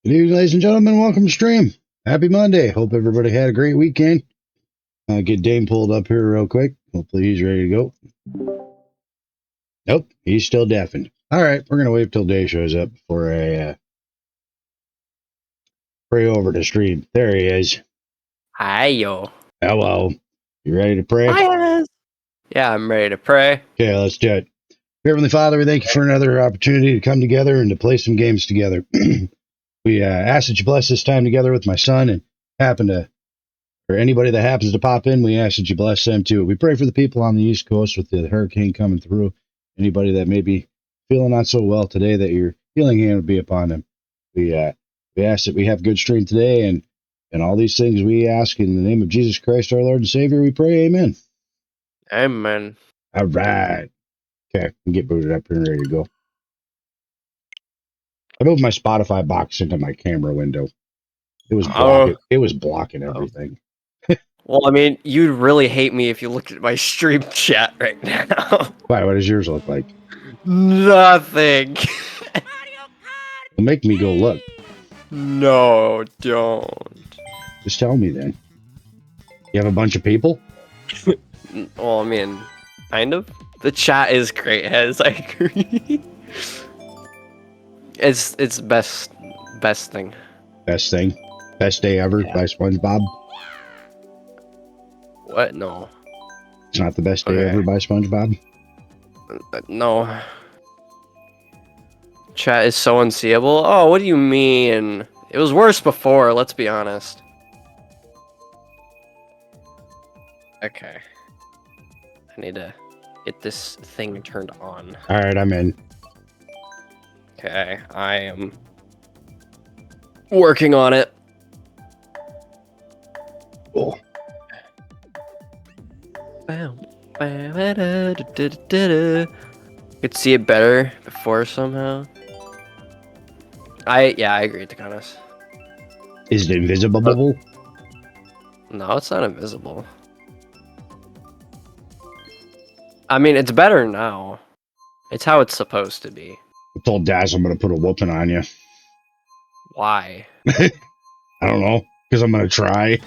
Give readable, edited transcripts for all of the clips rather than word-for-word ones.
Good evening, ladies and gentlemen. Welcome to stream. Happy Monday. Hope everybody had a great weekend. Get Dane pulled up here real quick. Hopefully he's ready to go. Nope, he's still deafened. All right, we're going to wait till Day shows up before I pray over to stream. There he is. Hi, yo. Hello. You ready to pray? Hi. Yeah, I'm ready to pray. Okay, let's do it. Heavenly Father, we thank you for another opportunity to come together and to play some games together. We ask that you bless this time together with my son and or anybody that happens to pop in, we ask that you bless them too. We pray for the people on the East Coast with the hurricane coming through. Anybody that may be feeling not so well today, that your healing hand would be upon them. We ask that we have good strength today, and all these things we ask in the name of Jesus Christ, our Lord and Savior. We pray, Amen. Amen. All right. Okay, I can get booted up here and ready to go. I moved my Spotify box into my camera window. It was blocking everything. Well, I mean, you'd really hate me if you looked at my stream chat right now. Why? What does yours look like? Nothing. Well, make me go look. No, don't. Just tell me then. You have a bunch of people? Well, I mean, kind of. The chat is great, Hez. I agree. It's best thing. Best thing. Best day ever by SpongeBob. What? No. It's not the best day ever by SpongeBob? No. Chat is so unseeable. Oh, what do you mean? It was worse before, let's be honest. Okay. I need to get this thing turned on. Alright, I'm in. Okay, I am working on it. Cool. Could see it better before somehow. I agree, to be honest. Is it invisible? No, it's not invisible. I mean, it's better now. It's how it's supposed to be. I told Daz I'm gonna put a whooping on you. Why? I don't know. Because I'm gonna try.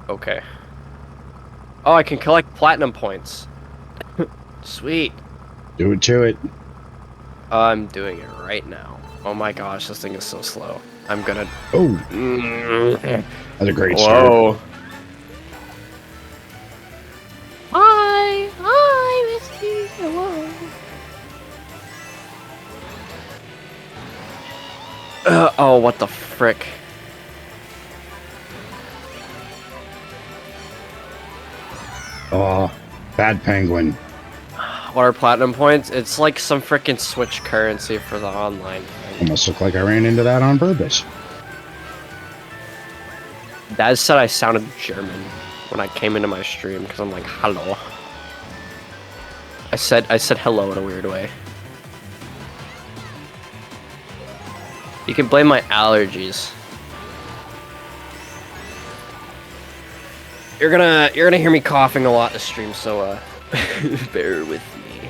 Okay. Oh, I can collect platinum points. Sweet. Do it to it. I'm doing it right now. Oh my gosh, this thing is so slow. I'm gonna... Oh. That's a great Whoa. start. Hi, Misty. Hello. Oh, what the frick? Oh, bad penguin. What are platinum points? It's like some frickin' Switch currency for the online thing. Almost looked like I ran into that on purpose. Dad said I sounded German when I came into my stream because I'm like, hello. I said hello in a weird way. You can blame my allergies. You're gonna hear me coughing a lot this stream, so bear with me.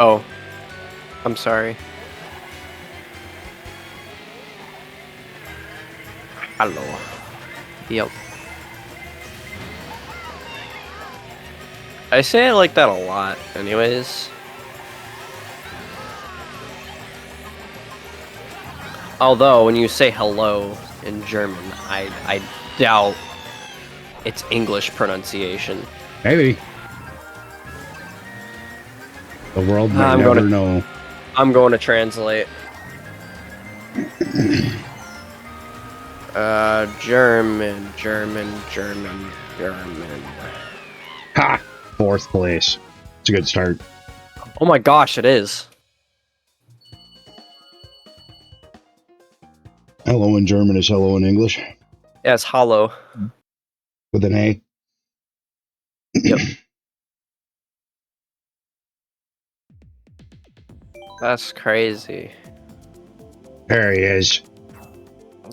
Oh, I'm sorry. Hello. Yep. I say it like that a lot, anyways. Although, when you say hello in German, I doubt it's English pronunciation. Maybe. The world might never know. I'm going to translate. German. Ha! 4th place. It's a good start. Oh my gosh, it is. Hello in German is hello in English. Yeah, it's hollow. With an A. Yep. That's crazy. There he is.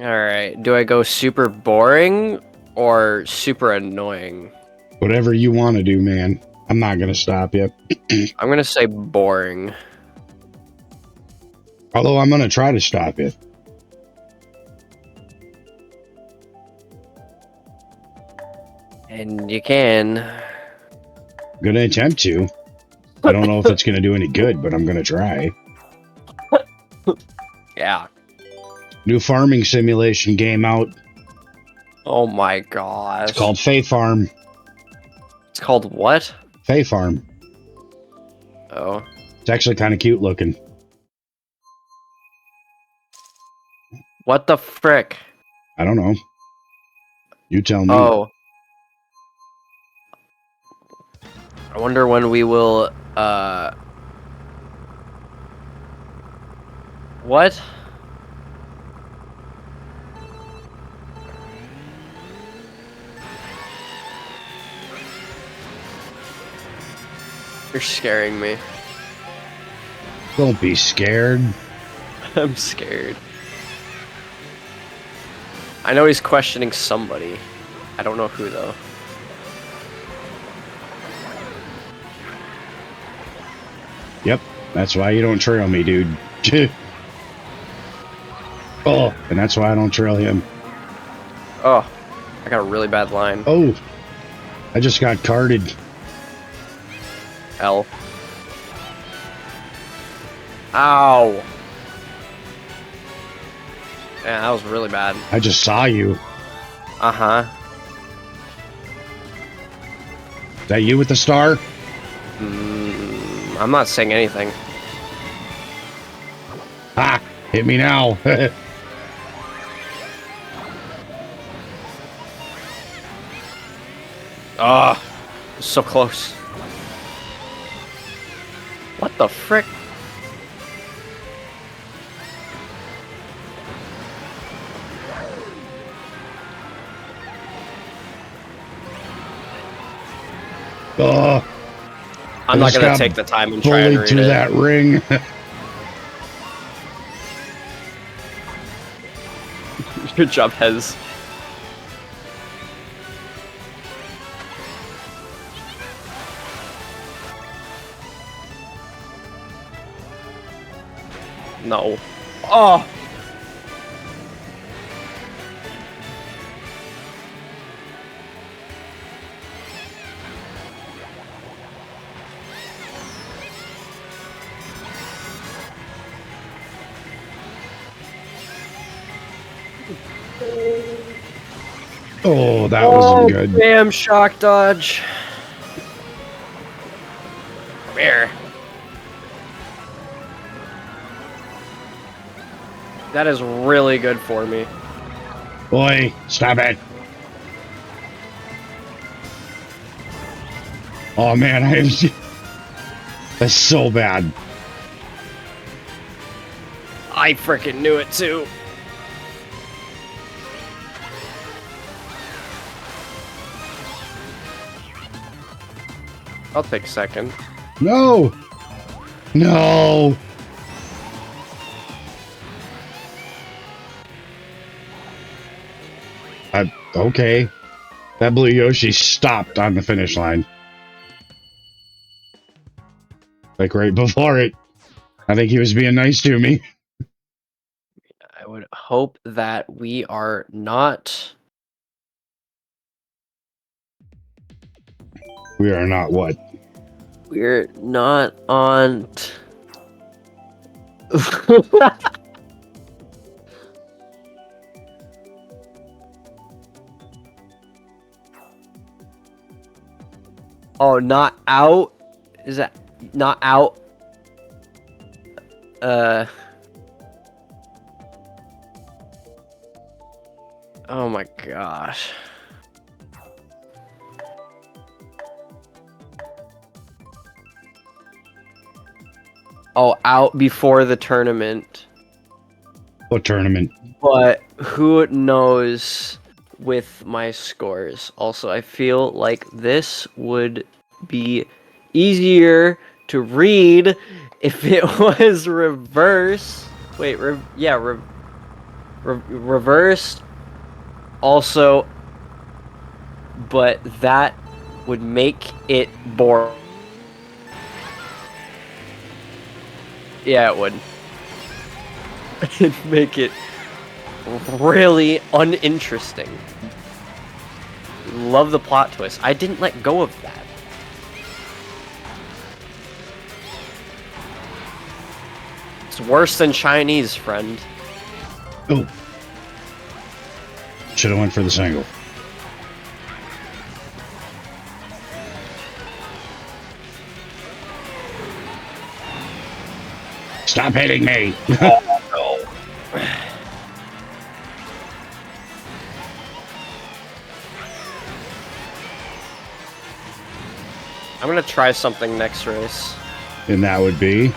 Alright, do I go super boring or super annoying? Whatever you want to do, man. I'm not going to stop you. I'm gonna say boring. Although I'm going to try to stop you. And you can. I'm going to attempt to. I don't know if it's going to do any good, but I'm going to try. Yeah. New farming simulation game out. Oh my gosh. It's called Fae Farm. It's called what? Fae Farm. Oh. It's actually kind of cute looking. What the frick? I don't know. You tell me. Oh. I wonder when we will, What? You're scaring me. Don't be scared. I'm scared. I know he's questioning somebody. I don't know who, though. Yep, that's why you don't trail me, dude. Oh, and that's why I don't trail him. Oh, I got a really bad line. Oh, I just got carded. L. Ow. Yeah, that was really bad. I just saw you. Uh-huh. Is that you with the star? I'm not saying anything. Ha! Hit me now. Ah, so close. What the frick? Oh, I'm not gonna take the time and try and bullied read through it. that ring. Good job, Hez. No. Oh! Oh, that wasn't good. Damn shock dodge. Come here. That is really good for me. Boy, stop it. Oh man, that's so bad. I freaking knew it too. I'll take second. No! No! Okay. That blue Yoshi stopped on the finish line. Like right before it. I think he was being nice to me. I would hope that we are not. We are not what? We're not on. Oh, not out? Is that not out? Oh my gosh. Oh, out before the tournament. What tournament? But who knows with my scores. Also, I feel like this would be easier to read if it was reverse. Wait, reversed. Also, but that would make it boring. Yeah, it would. It'd make it really uninteresting. Love the plot twist. I didn't let go of that. It's worse than Chinese, friend. Oh. Should have went for the single. Stop hitting me! Oh, no. I'm gonna try something next race. And that would be?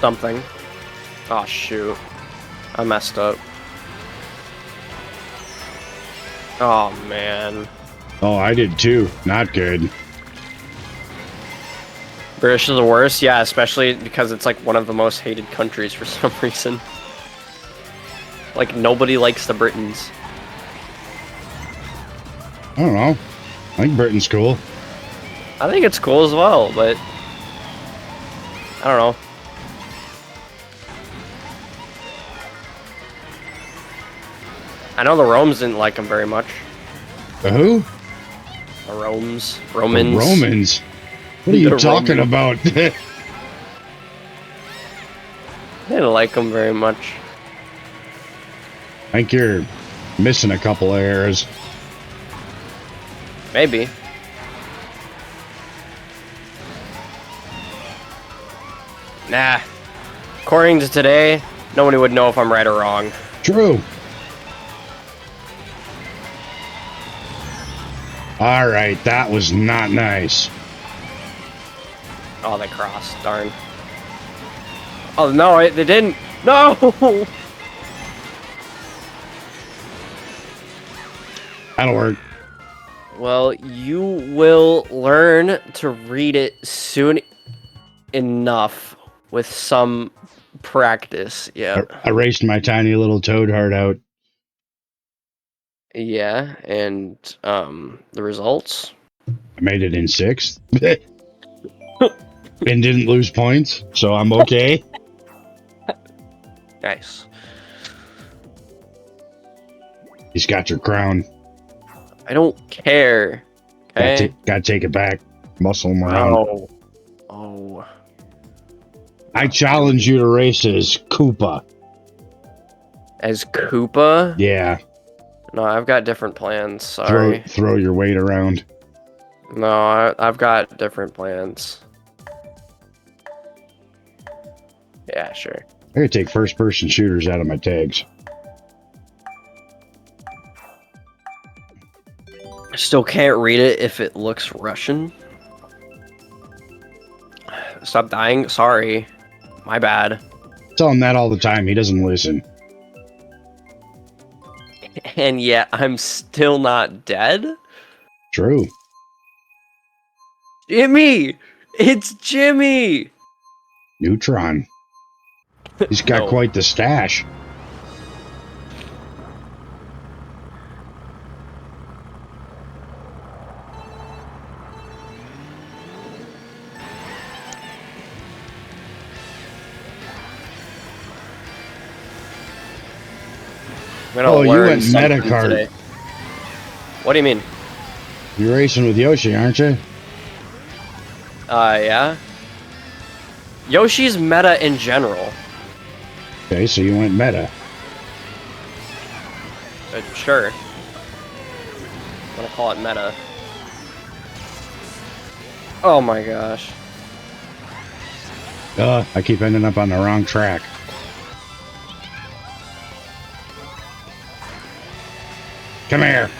Something. Oh, shoot. I messed up. Oh, man. Oh, I did too. Not good. British is the worst? Yeah, especially because it's like one of the most hated countries for some reason. Like, nobody likes the Britons. I don't know. I think Britain's cool. I think it's cool as well, but I don't know. I know the Romans didn't like them very much. The who? The Romans. The Romans? What are you talking about? They didn't like them very much. I think you're missing a couple of errors. Maybe. Nah. According to today, nobody would know if I'm right or wrong. True. Alright, that was not nice. Oh, they crossed. Darn. Oh, no, they didn't. No! That'll work. Well, you will learn to read it soon enough with some practice. Yeah. I raced my tiny little toad heart out. Yeah, and the results? I made it in 6th. And didn't lose points, so I'm okay. Nice. He's got your crown. I don't care. Okay? Gotta take it back. Muscle him around. Oh. Oh. I challenge you to race as Koopa. As Koopa? Yeah. No, I've got different plans. Sorry. Throw your weight around. No, I've got different plans. Yeah, sure. I gotta take first-person shooters out of my tags. I still can't read it if it looks Russian. Stop dying. Sorry. My bad. Tell him that all the time. He doesn't listen. And yet, I'm still not dead? True. Jimmy! It's Jimmy! Neutron. He's got No. quite the stash. Oh, you went meta Kart. today. What do you mean? You're racing with Yoshi, aren't you? Yeah. Yoshi's meta in general. Okay, so you went meta. Sure. I'm gonna call it meta. Oh my gosh. I keep ending up on the wrong track. Come here.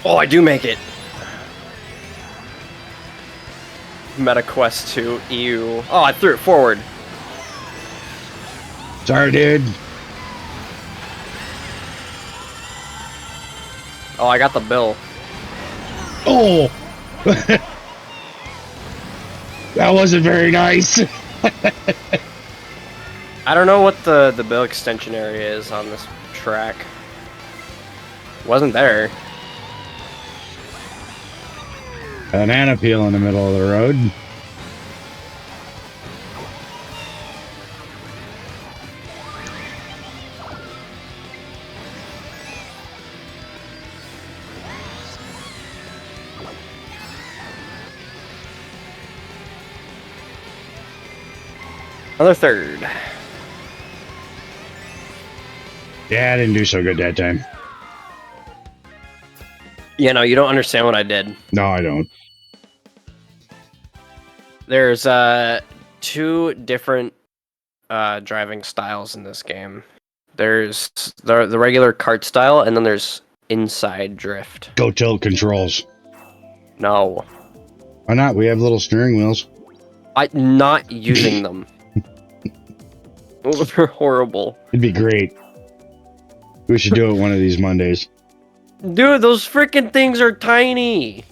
Oh, I do make it. Meta Quest 2. Ew. Oh, I threw it forward. Sorry, dude. Oh, I got the bill. Oh! That wasn't very nice. I don't know what the bill extension area is on this track. Wasn't there. Banana peel in the middle of the road. Another third. Yeah, I didn't do so good that time. You know, you don't understand what I did. No, I don't. There's two different driving styles in this game. There's the regular kart style, and then there's inside drift. Go tilt controls. No. Why not? We have little steering wheels. I'm not using them. Those are horrible. It'd be great. We should do it one of these Mondays. Dude, those freaking things are tiny.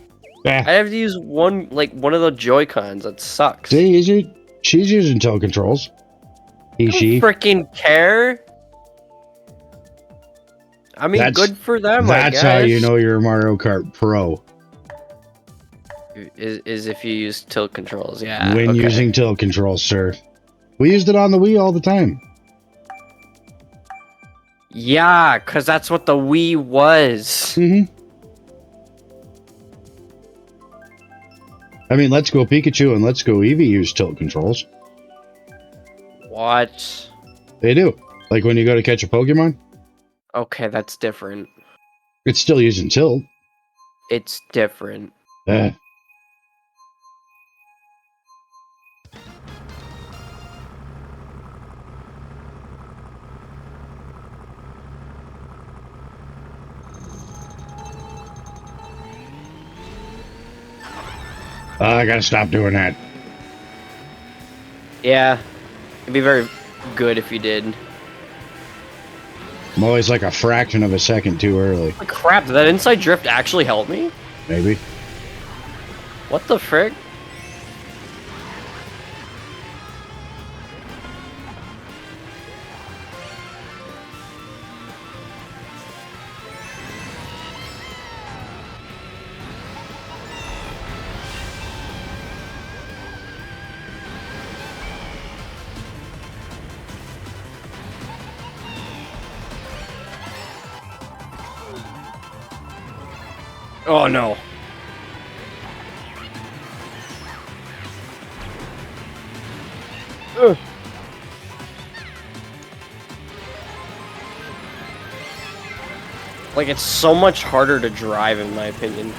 Ah. I have to use one of the Joy-Cons. That sucks. See, she's using tilt controls. She. Freaking care. I mean, good for them. That's how you know you're a Mario Kart Pro. Is if you use tilt controls, yeah. When using tilt controls, sir. We used it on the Wii all the time. Yeah, because that's what the Wii was. Mm-hmm. I mean, Let's Go Pikachu and Let's Go Eevee use tilt controls. What? They do. Like when you go to catch a Pokemon. Okay, that's different. It's still using tilt. It's different. I gotta stop doing that. Yeah, it'd be very good if you did. I'm always like a fraction of a second too early. Oh, crap, did that inside drift actually help me? Maybe. What the frick? Oh no. Ugh. Like, it's so much harder to drive, in my opinion.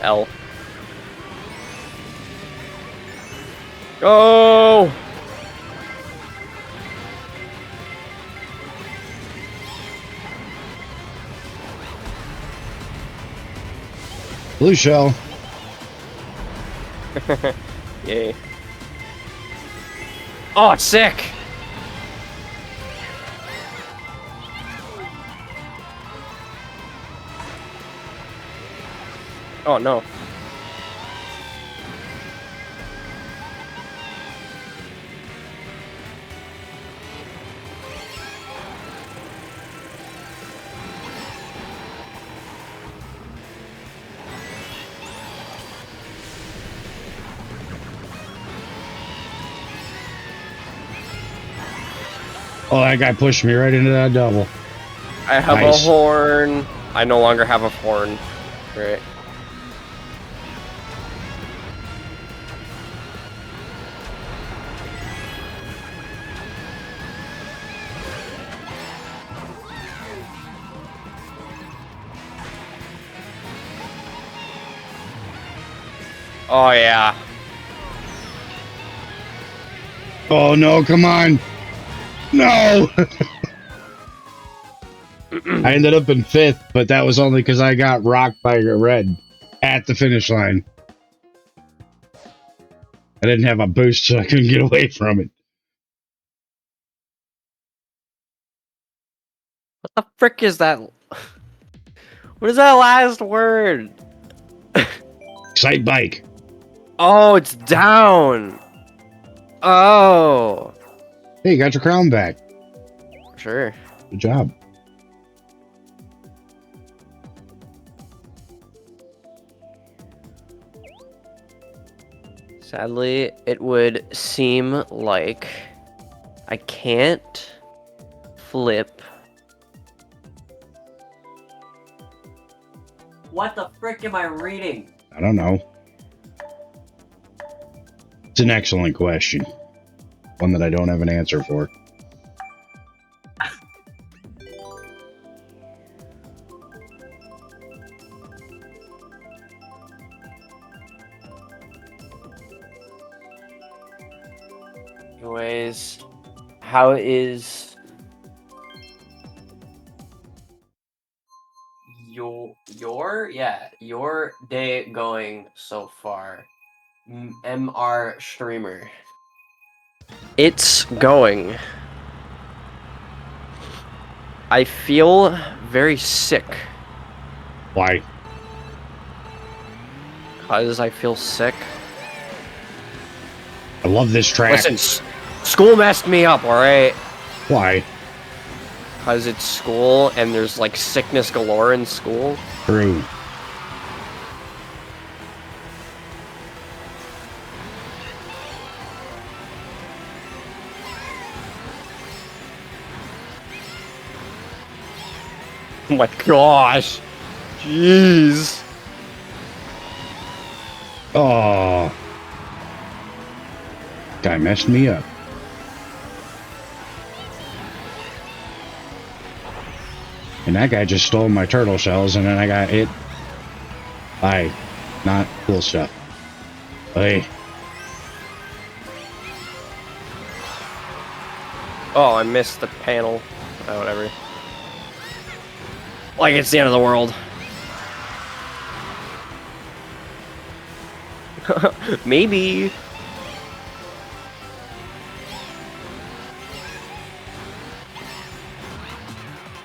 L. Go! Blue shell. Yay. Oh, it's sick! Oh, no. Oh, that guy pushed me right into that double. I have a horn. I no longer have a horn. Right. Oh, yeah. Oh, no, come on. No! I ended up in 5th, but that was only because I got rocked by a red at the finish line. I didn't have a boost, so I couldn't get away from it. What the frick is that? What is that last word? Excite bike. Oh, it's down. Oh. Hey, you got your crown back. Sure. Good job. Sadly, it would seem like I can't flip. What the frick am I reading? I don't know. It's an excellent question. One that I don't have an answer for. Anyways, how is your day going so far? MR streamer. It's going. I feel very sick. Why? Because I feel sick. I love this track. Listen, school messed me up, alright? Why? Because it's school and there's like sickness galore in school. True. Oh my gosh. Jeez. Oh. Guy messed me up. And that guy just stole my turtle shells, and then I got hit by not cool stuff. Hey. Oh, I missed the panel. Oh, whatever. Like it's the end of the world. Maybe.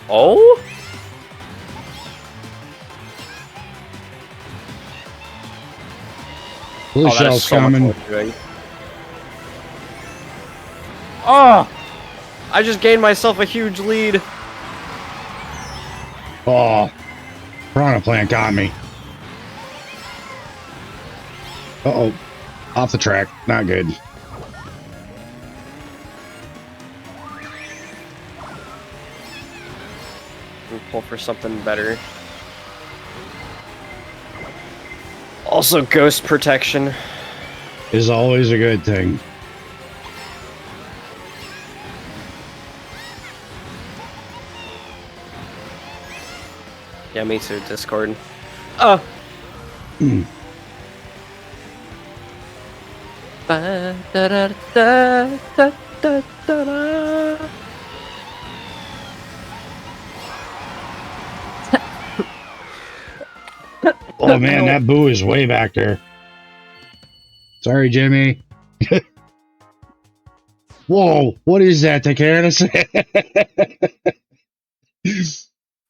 Oh? Blue shell's so coming. Oh! I just gained myself a huge lead. Oh. Piranha plant got me. Uh-oh. Off the track. Not good. We'll pull for something better. Also, ghost protection. Is always a good thing. Yeah, me too, Discord. Oh! Ba-da-da-da-da-da-da-da. Oh man, that boo is way back there. Sorry, Jimmy. Whoa, what is that, Takaris?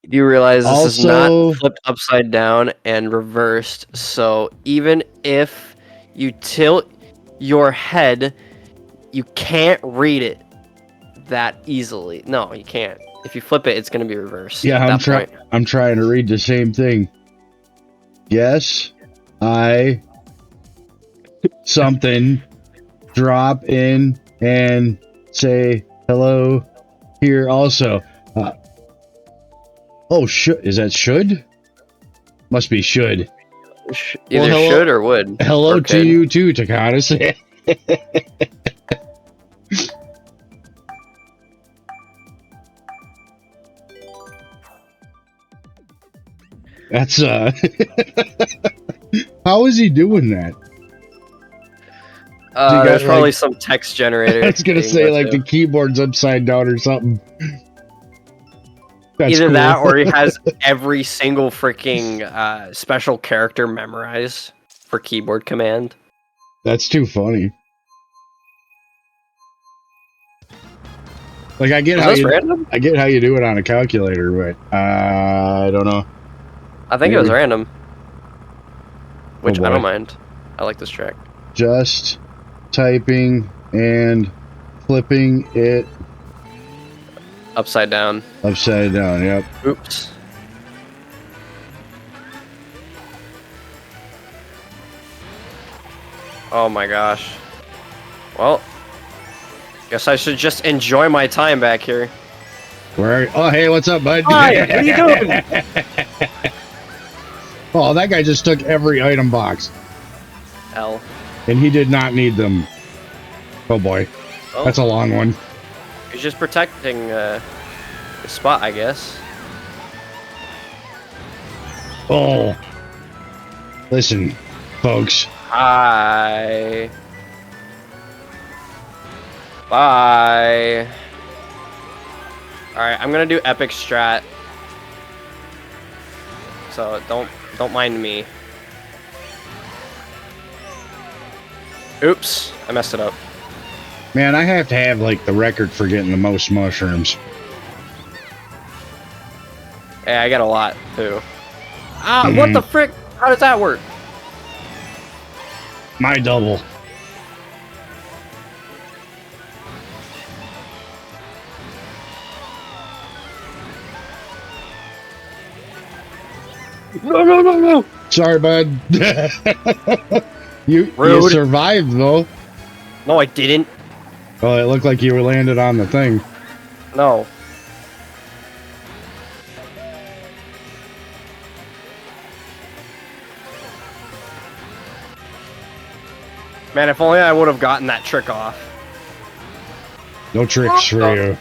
You realize this is Also- not flipped upside down and reversed, so even if you tilt your head, you can't read it that easily. No, you can't. If you flip it, it's going to be reversed. Yeah, at that point. I'm trying to read the same thing. Yes, I something drop in and say hello here also. Oh, is that should? Must be should. Either Well, should or would. Hello or to could. you too, Takatis. That's how is he doing that? There's probably some text generator. I was gonna say like the keyboard's upside down or something. That's Either cool. that or he has every single freaking special character memorized for keyboard command. That's too funny. Like I get Was how this you random? I get how you do it on a calculator, but I don't know. I think it was random. Which I boy. don't mind. I like this track. Just typing and flipping it Upside down. upside down. Yep. Oops. Oh my gosh. Well, guess I should just enjoy my time back here. Where are you? Oh, hey, what's up, bud? Hi, what are you doing? Oh, that guy just took every item box, L. and he did not need them. Oh boy, Oh, that's a long one. he's just protecting the spot, I guess. Oh, listen, folks. Hi. Bye. Alright, I'm gonna do epic strat. So don't mind me. Oops, I messed it up. Man, I have to have like the record for getting the most mushrooms. Yeah, I got a lot too. Ah, what the frick? How does that work? My double. No. Sorry, bud. you Rude. survived though. No, I didn't. Well, it looked like you were landed on the thing. No. Man, if only I would have gotten that trick off. No tricks for you.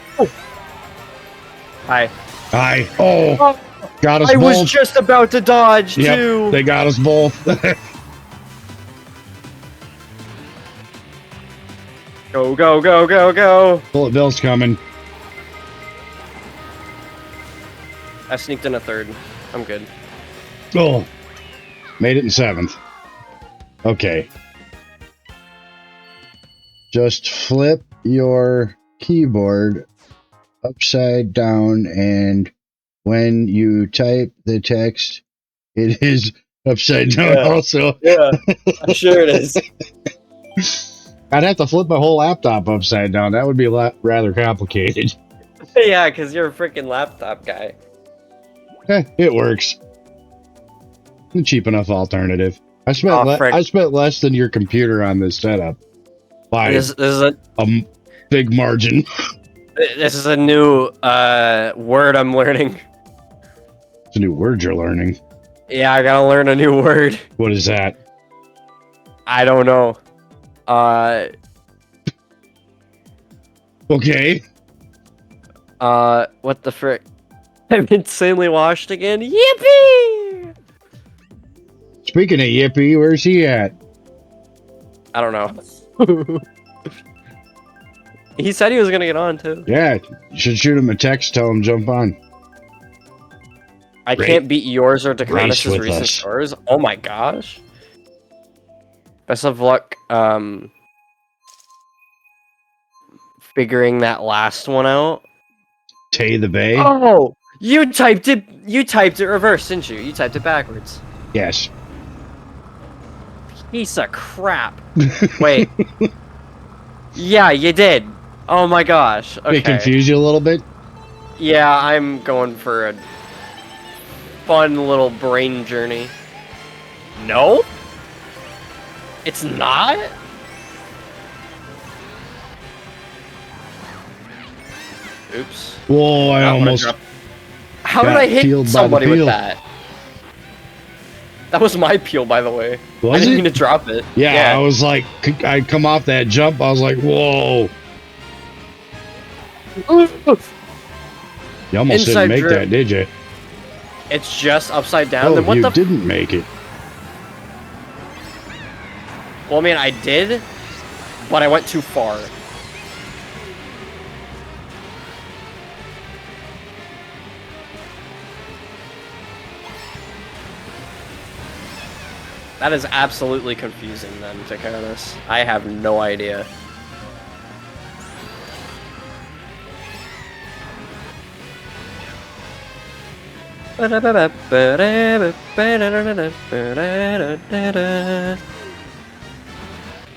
Hi. Hi. Oh, got us I both. was just about to dodge Yep, too. they got us both. Go. Bullet Bill's coming. I sneaked in a third. I'm good. Oh, made it in 7th. Okay. Just flip your keyboard upside down, and when you type the text, it is upside down also. Yeah, I'm sure it is. I'd have to flip my whole laptop upside down. That would be rather complicated. Yeah, because you're a freaking laptop guy. It works. A cheap enough alternative. I spent less than your computer on this setup. By This is a big margin. this is a new word I'm learning. It's a new word you're learning. Yeah, I gotta learn a new word. What is that? I don't know. Okay. What the frick? I'm insanely washed again. Yippee! Speaking of Yippee, where's he at? I don't know. He said he was gonna get on too. Yeah, you should shoot him a text, tell him jump on. I can't beat yours or Dakonis' with recent us. scores. Oh my gosh. Best of luck figuring that last one out. Tay the Bay? Oh, you typed it reverse, didn't you? You typed it backwards. Yes. Piece of crap. Wait. Yeah, you did. Oh my gosh. Okay. They confuse you a little bit? Yeah, I'm going for a fun little brain journey. No? It's not? Oops. Whoa, I almost... How did got I hit peeled by the somebody with peel. that? That was my peel, by the way. I Was didn't it? mean to drop it. Yeah, I was like, I come off that jump, I was like, whoa. You almost Inside didn't make drip. that, did you? It's just upside down. Oh, Then what you the? didn't make it. Well, I mean, I did, but I went too far. That is absolutely confusing then, to be honest. I have no idea. All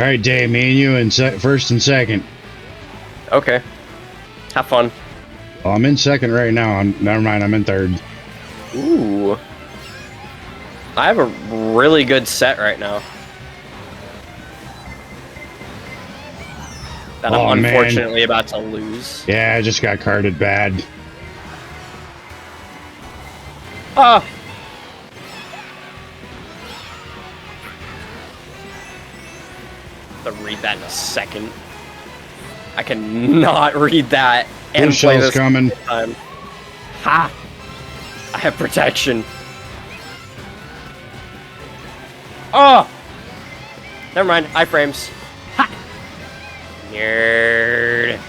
right, Dave, me and you in first and second. Okay. Have fun. Oh, I'm in second right now. Never mind, I'm in third. Ooh. I have a really good set right now. That I'm unfortunately about to lose. Yeah, I just got carded bad. Ah! I'll read that in a second. I cannot read that and play this coming. Time. Ha! I have protection. Oh! Never mind. Iframes. Ha! Nerd.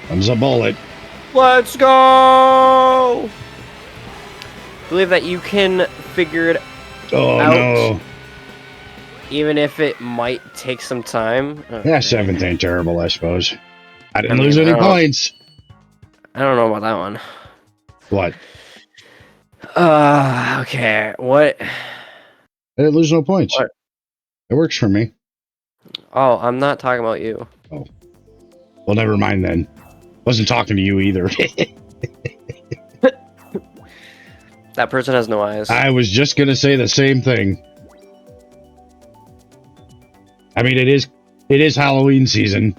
Comes a bullet. Let's go! Believe that you can figure it out. No. Even if it might take some time. Yeah, seventh ain't terrible, I suppose. I didn't lose any points. I don't know about that one. What? Okay. What? I didn't lose no points. What? It works for me. Oh, I'm not talking about you. Oh. Well, never mind then. Wasn't talking to you either. That person has no eyes. I was just gonna say the same thing. I mean, it is Halloween season.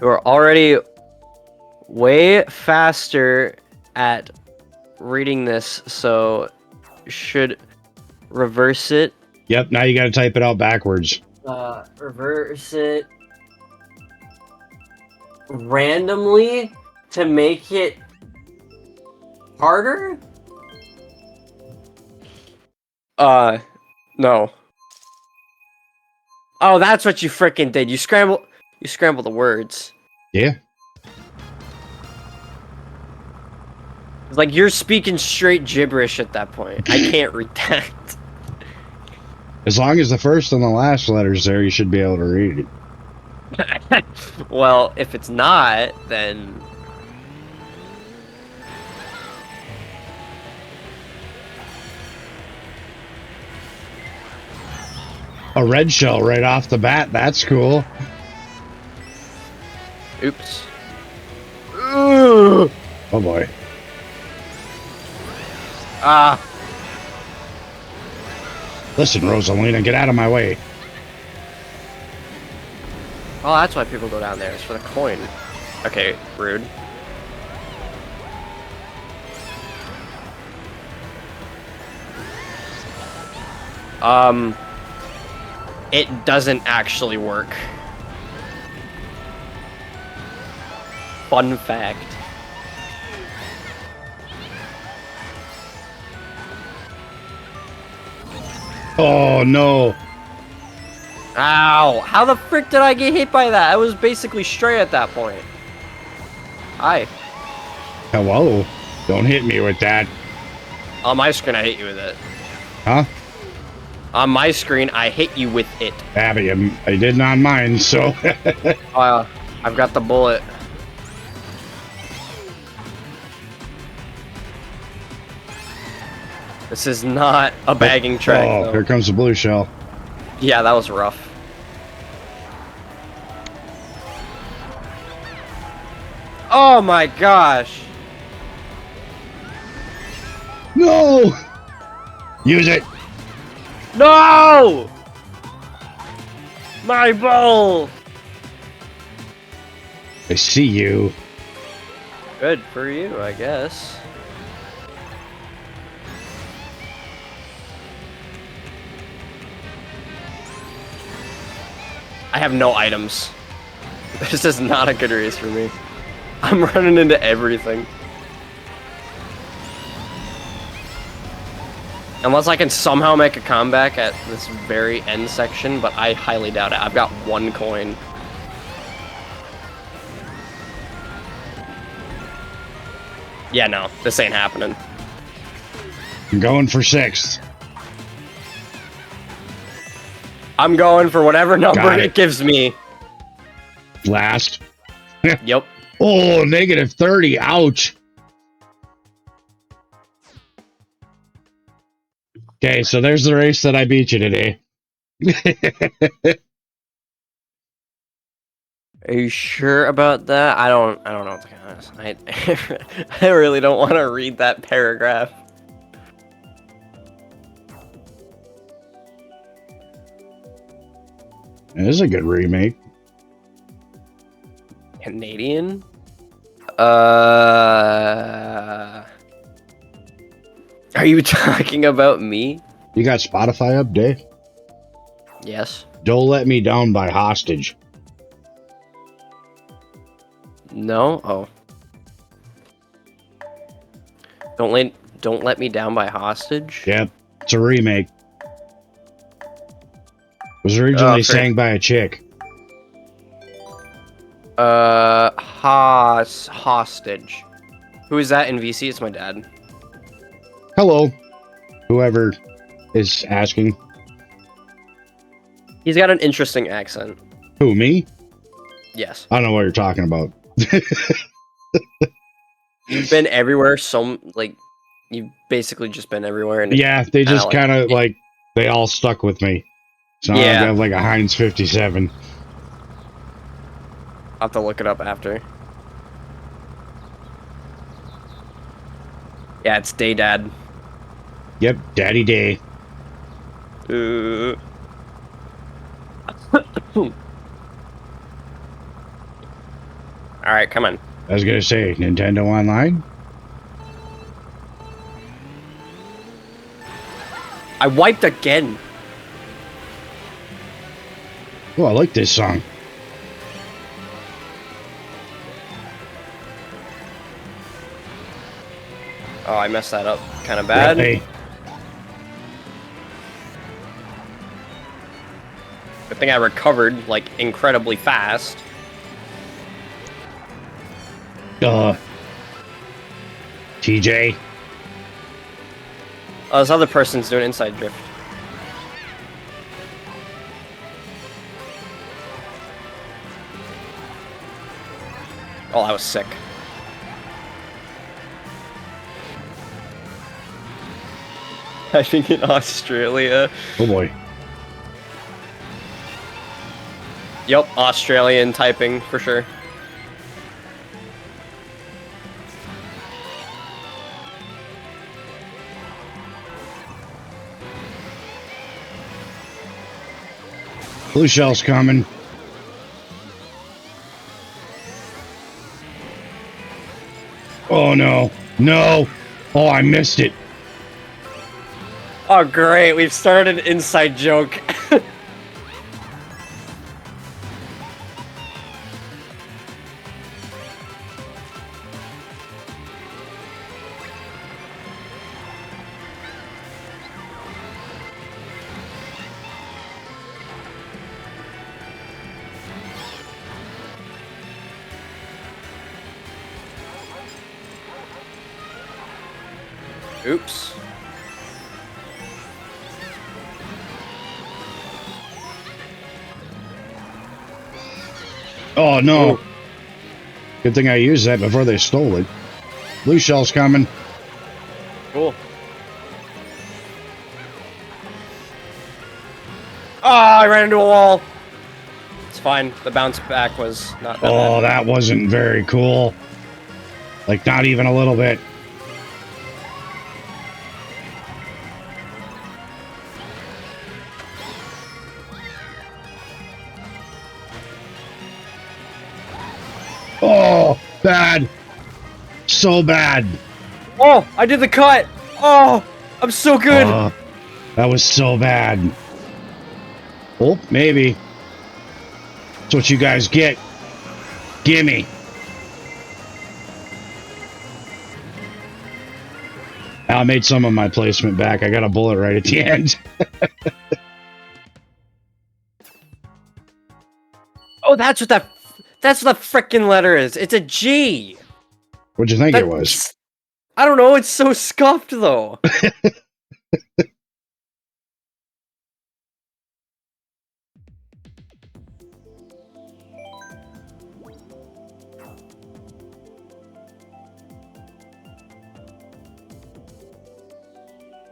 You are already way faster at reading this, so should reverse it. Yep, now you gotta type it out backwards. Reverse it randomly to make it harder? No. Oh, that's what you frickin' did. You scramble the words. Yeah. It's like you're speaking straight gibberish at that point. I can't read that. As long as the first and the last letter's there, you should be able to read it. Well, if it's not, then... A red shell right off the bat. That's cool. Oops. Ooh. Oh boy. Ah. Listen, Rosalina, get out of my way. Oh, that's why people go down there. It's for the coin. Okay, rude. It doesn't actually work. Fun fact. Oh no. Ow! How the frick did I get hit by that? I was basically straight at that point. Hi. Hello. Don't hit me with that. On my screen, I hit you with it. Huh? On my screen, I hit you with it. Abby, I didn't on mine, so. I've got the bullet. This is not a bagging track. Oh, though. here comes the blue shell. Yeah, that was rough. Oh my gosh. No! Use it! No! My bowl! I see you. Good for you, I guess. I have no items. This is not a good race for me. I'm running into everything. Unless I can somehow make a comeback at this very end section, but I highly doubt it. I've got 1 coin. Yeah, no, this ain't happening. I'm going for 6th. I'm going for whatever number it gives me. Last. Yep. Oh, negative 30. Ouch. Okay, so there's the race that I beat you today. Are you sure about that? I don't know what to be honest. I really don't want to read that paragraph. This is a good remake. Canadian? Are you talking about me? You got Spotify up, Dave? Yes. Don't Let Me Down by Hostage. No? Oh. Don't Let Me Down by Hostage? Yep, it's a remake. It was originally sang by a chick. Hostage. Who is that in VC? It's my dad. Hello, whoever is asking. He's got an interesting accent. Who, me? Yes. I don't know what you're talking about. You've been everywhere, you've basically just been everywhere. And yeah, they just kind of, like, they all stuck with me. So I have, like, a Heinz 57. I'll have to look it up after. Yeah, it's Day Dad. Yep, Daddy Day. Alright, come on. I was gonna say, Nintendo Online? I wiped again. Oh, I like this song. Oh, I messed that up kind of bad. Really? Good thing I recovered, like, incredibly fast. TJ. Oh, this other person's doing inside drift. Oh, I was sick. I think in Australia. Oh boy. Yep, Australian typing for sure. Blue shell's coming. Oh no. No. Oh, I missed it. Oh great, we've started an inside joke. Oops. Oh no. Ooh. Good thing I used that before they stole it. Blue shell's coming. Cool. Ah, I ran into a wall. It's fine. The bounce back was not that Oh, bad. that wasn't very cool. Like, not even a little bit. Oh, bad. So bad. Oh, I did the cut. Oh, I'm so good. That was so bad. Oh, maybe. That's what you guys get. Gimme. I made some of my placement back. I got a bullet right at the end. Oh, that's what that frickin' letter is. It's a G. What'd you think it was? I don't know. It's so scuffed though.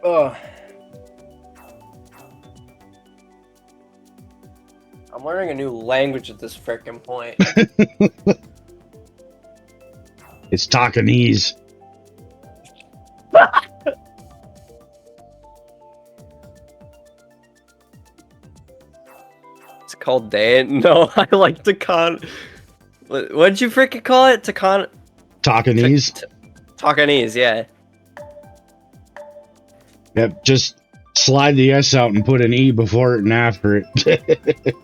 Ugh. I'm learning a new language at this frickin' point. It's Takanese. It's called Dan. No, I like Takan. What'd you frickin' call it? Takanese? Takanese, yeah. Yep, just slide the S out and put an E before it and after it.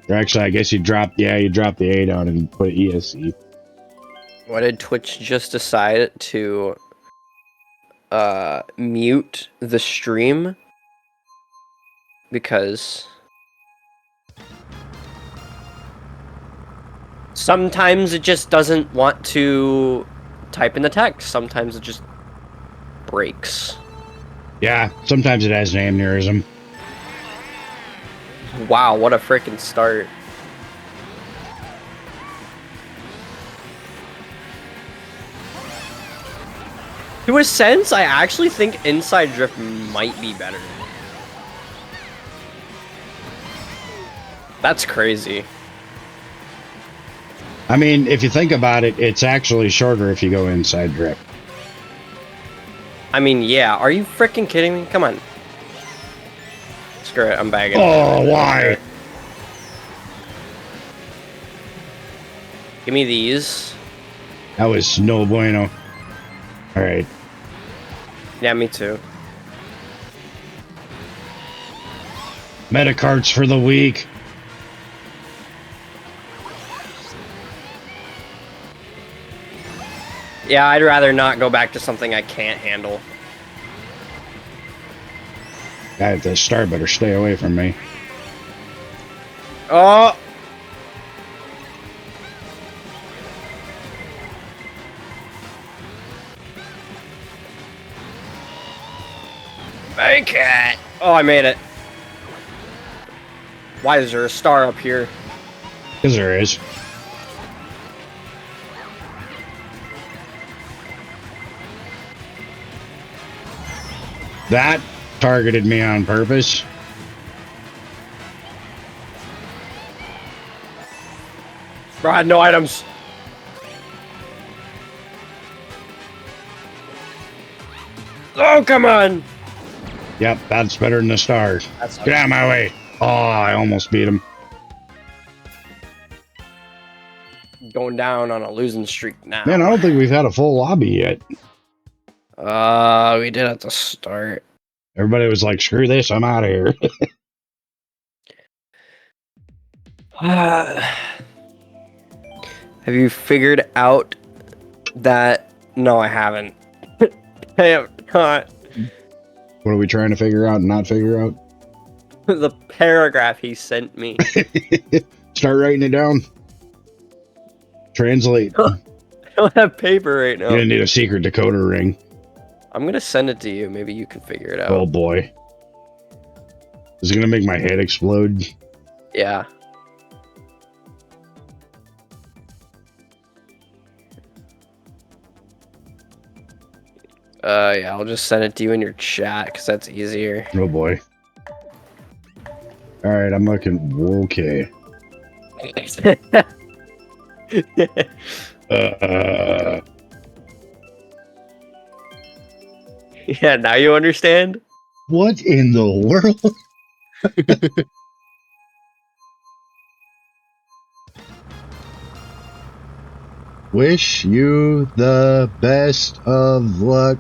Actually, I guess you drop the A down and put ESC. Why did Twitch just decide to mute the stream? Because sometimes it just doesn't want to type in the text. Sometimes it just breaks. Yeah, sometimes it has an aneurysm. Wow, what a freaking start. To a sense, I actually think Inside Drift might be better. That's crazy. I mean, if you think about it, it's actually shorter if you go inside drift. I mean, yeah, are you freaking kidding me? Come on. Screw it, I'm bagging. Oh, why? Give me these. That was no bueno. Alright. Yeah, me too. Meta carts for the week. Yeah, I'd rather not go back to something I can't handle. Guy at the start better stay away from me. Oh! Make it! Oh, I made it. Why is there a star up here? Because there is. That targeted me on purpose. Bro, I had no items. Oh, come on! Yep, that's better than the stars. Get out of my way. Oh, I almost beat him. Going down on a losing streak now. Man, I don't think we've had a full lobby yet. We did at the start. Everybody was like, screw this, I'm out of here. Have you figured out that... No, I haven't. I have not. What are we trying to figure out and not figure out? The paragraph he sent me. Start writing it down. Translate. I don't have paper right now. You're gonna need a secret decoder ring. I'm gonna send it to you. Maybe you can figure it out. Oh boy. Is it gonna make my head explode? Yeah. Yeah, I'll just send it to you in your chat, because that's easier. Oh boy. Alright, I'm looking. Okay. Yeah, now you understand? What in the world? Wish you the best of luck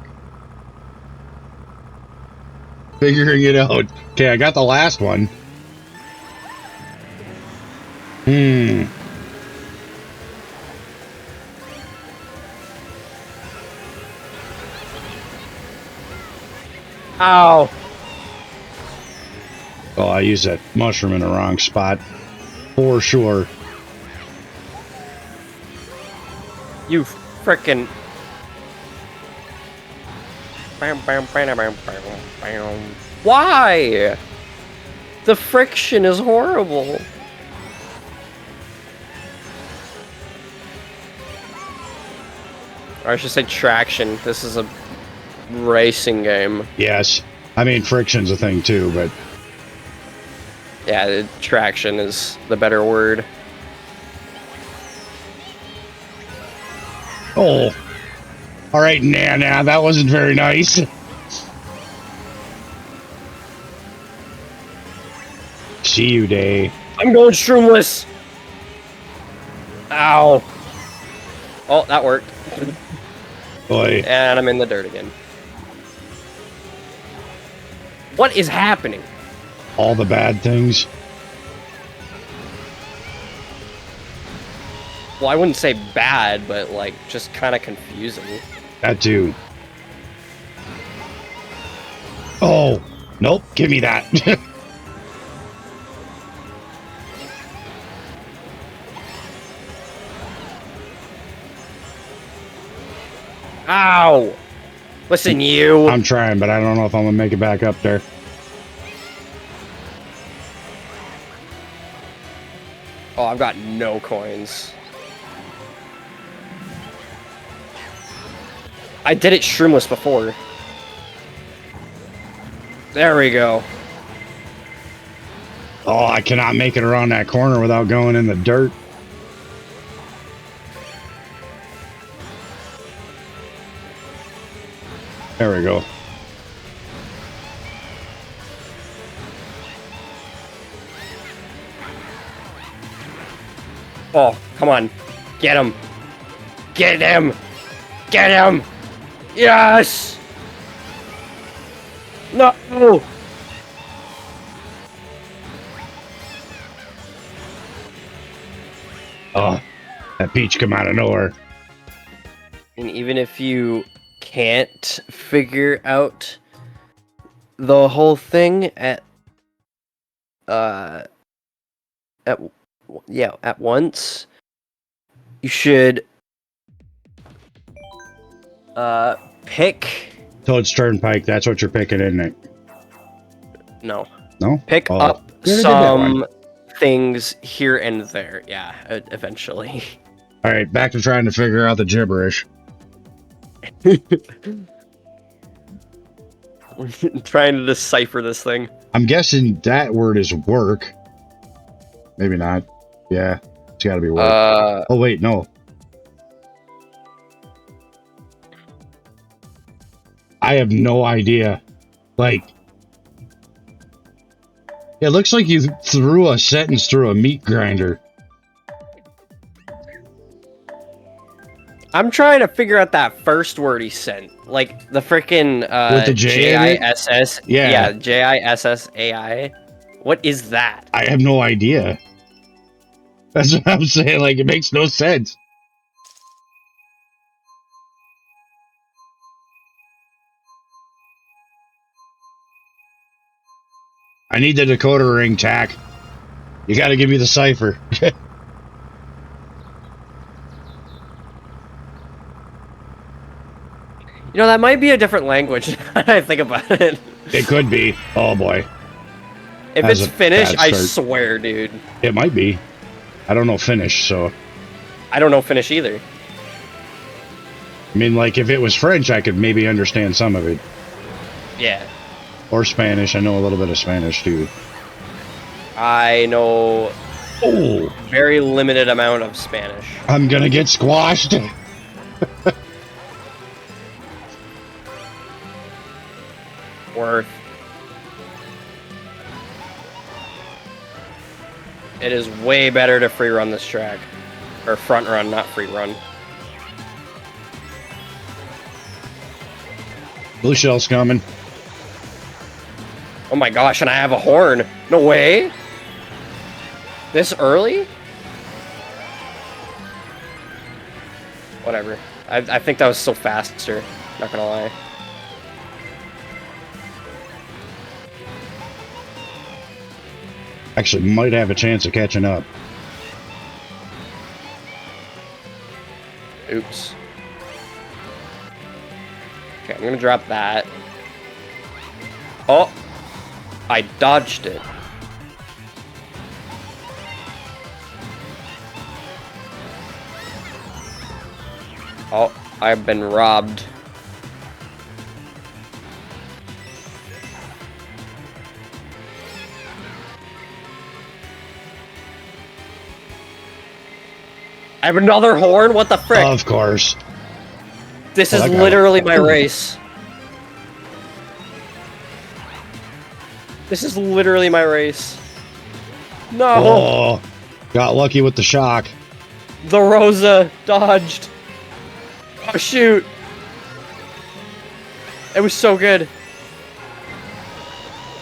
figuring it out. Okay, I got the last one. Ow! Oh, I used that mushroom in the wrong spot. For sure. You frickin'. Why? The friction is horrible. Or I should say traction. This is a racing game. Yes. I mean, friction's a thing too, but... Yeah, traction is the better word. Oh. All right, nah, that wasn't very nice. See you, Day. I'm going shroomless. Ow. Oh, that worked. Boy. And I'm in the dirt again. What is happening? All the bad things. Well, I wouldn't say bad, but like just kind of confusing. That too. Oh, nope, give me that. Ow! Listen, you. I'm trying, but I don't know if I'm gonna make it back up there. Oh, I've got no coins. I did it shroomless before. There we go. Oh, I cannot make it around that corner without going in the dirt. There we go. Oh, come on. Get him. Get him. Get him. Yes. No. Oh, that peach come out of nowhere. And even if you can't figure out the whole thing at once, you should pick. Toad's Turnpike, that's what you're picking, isn't it? No. No? Pick Oh, up we already did that one. some things here and there. Yeah, eventually. All right, back to trying to figure out the gibberish. Trying to decipher this thing. I'm guessing that word is work. Maybe not. Yeah, it's got to be work. Oh, wait, no. I have no idea. Like, it looks like you threw a sentence through a meat grinder. I'm trying to figure out that first word he sent. Like the freaking With the J in it? J-I-S-S. Yeah. Yeah, J-I-S-S-A-I. What is that? I have no idea. That's what I'm saying. Like, it makes no sense. I need the decoder ring, Tack. You got to give me the cipher. You know, that might be a different language now that I think about it. It could be. Oh, boy. If That's it's a Finnish, bad I start. swear, dude. It might be. I don't know Finnish, so... I don't know Finnish either. I mean, like, if it was French, I could maybe understand some of it. Yeah. Or Spanish. I know a little bit of Spanish, too. I know Oh! very limited amount of Spanish. I'm gonna get squashed. Worth. It is way better to free run this track. Or front run, not free run. Blue shell's coming. Oh my gosh, and I have a horn. No way. This early? Whatever. I think that was still faster. Not gonna lie. Actually, might have a chance of catching up. Oops. Okay, I'm gonna drop that. Oh! I dodged it. Oh, I've been robbed. I have another horn? What the frick? Of course. This is I got literally it. my race. This is literally my race. No! Oh, got lucky with the shock. The Rosa dodged. Oh, shoot. It was so good.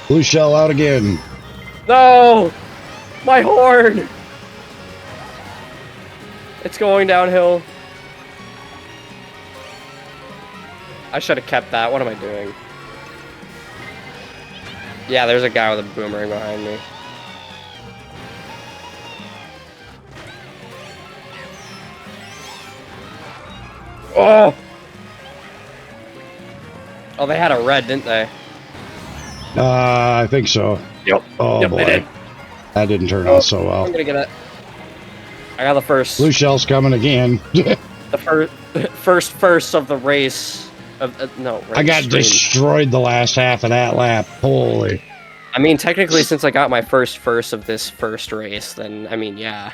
Blue shell out again. No! My horn! It's going downhill. I should have kept that. What am I doing? Yeah, there's a guy with a boomerang behind me. Oh! Oh, they had a red, didn't they? I think so. Yep. Oh Yep, boy, they did. that didn't turn out so well. I'm gonna get it. I got the first. Blue shell's coming again. The first of the race. No, race I got stream. destroyed the last half of that lap. Holy. I mean, technically, since I got my first of this first race, then, I mean, yeah.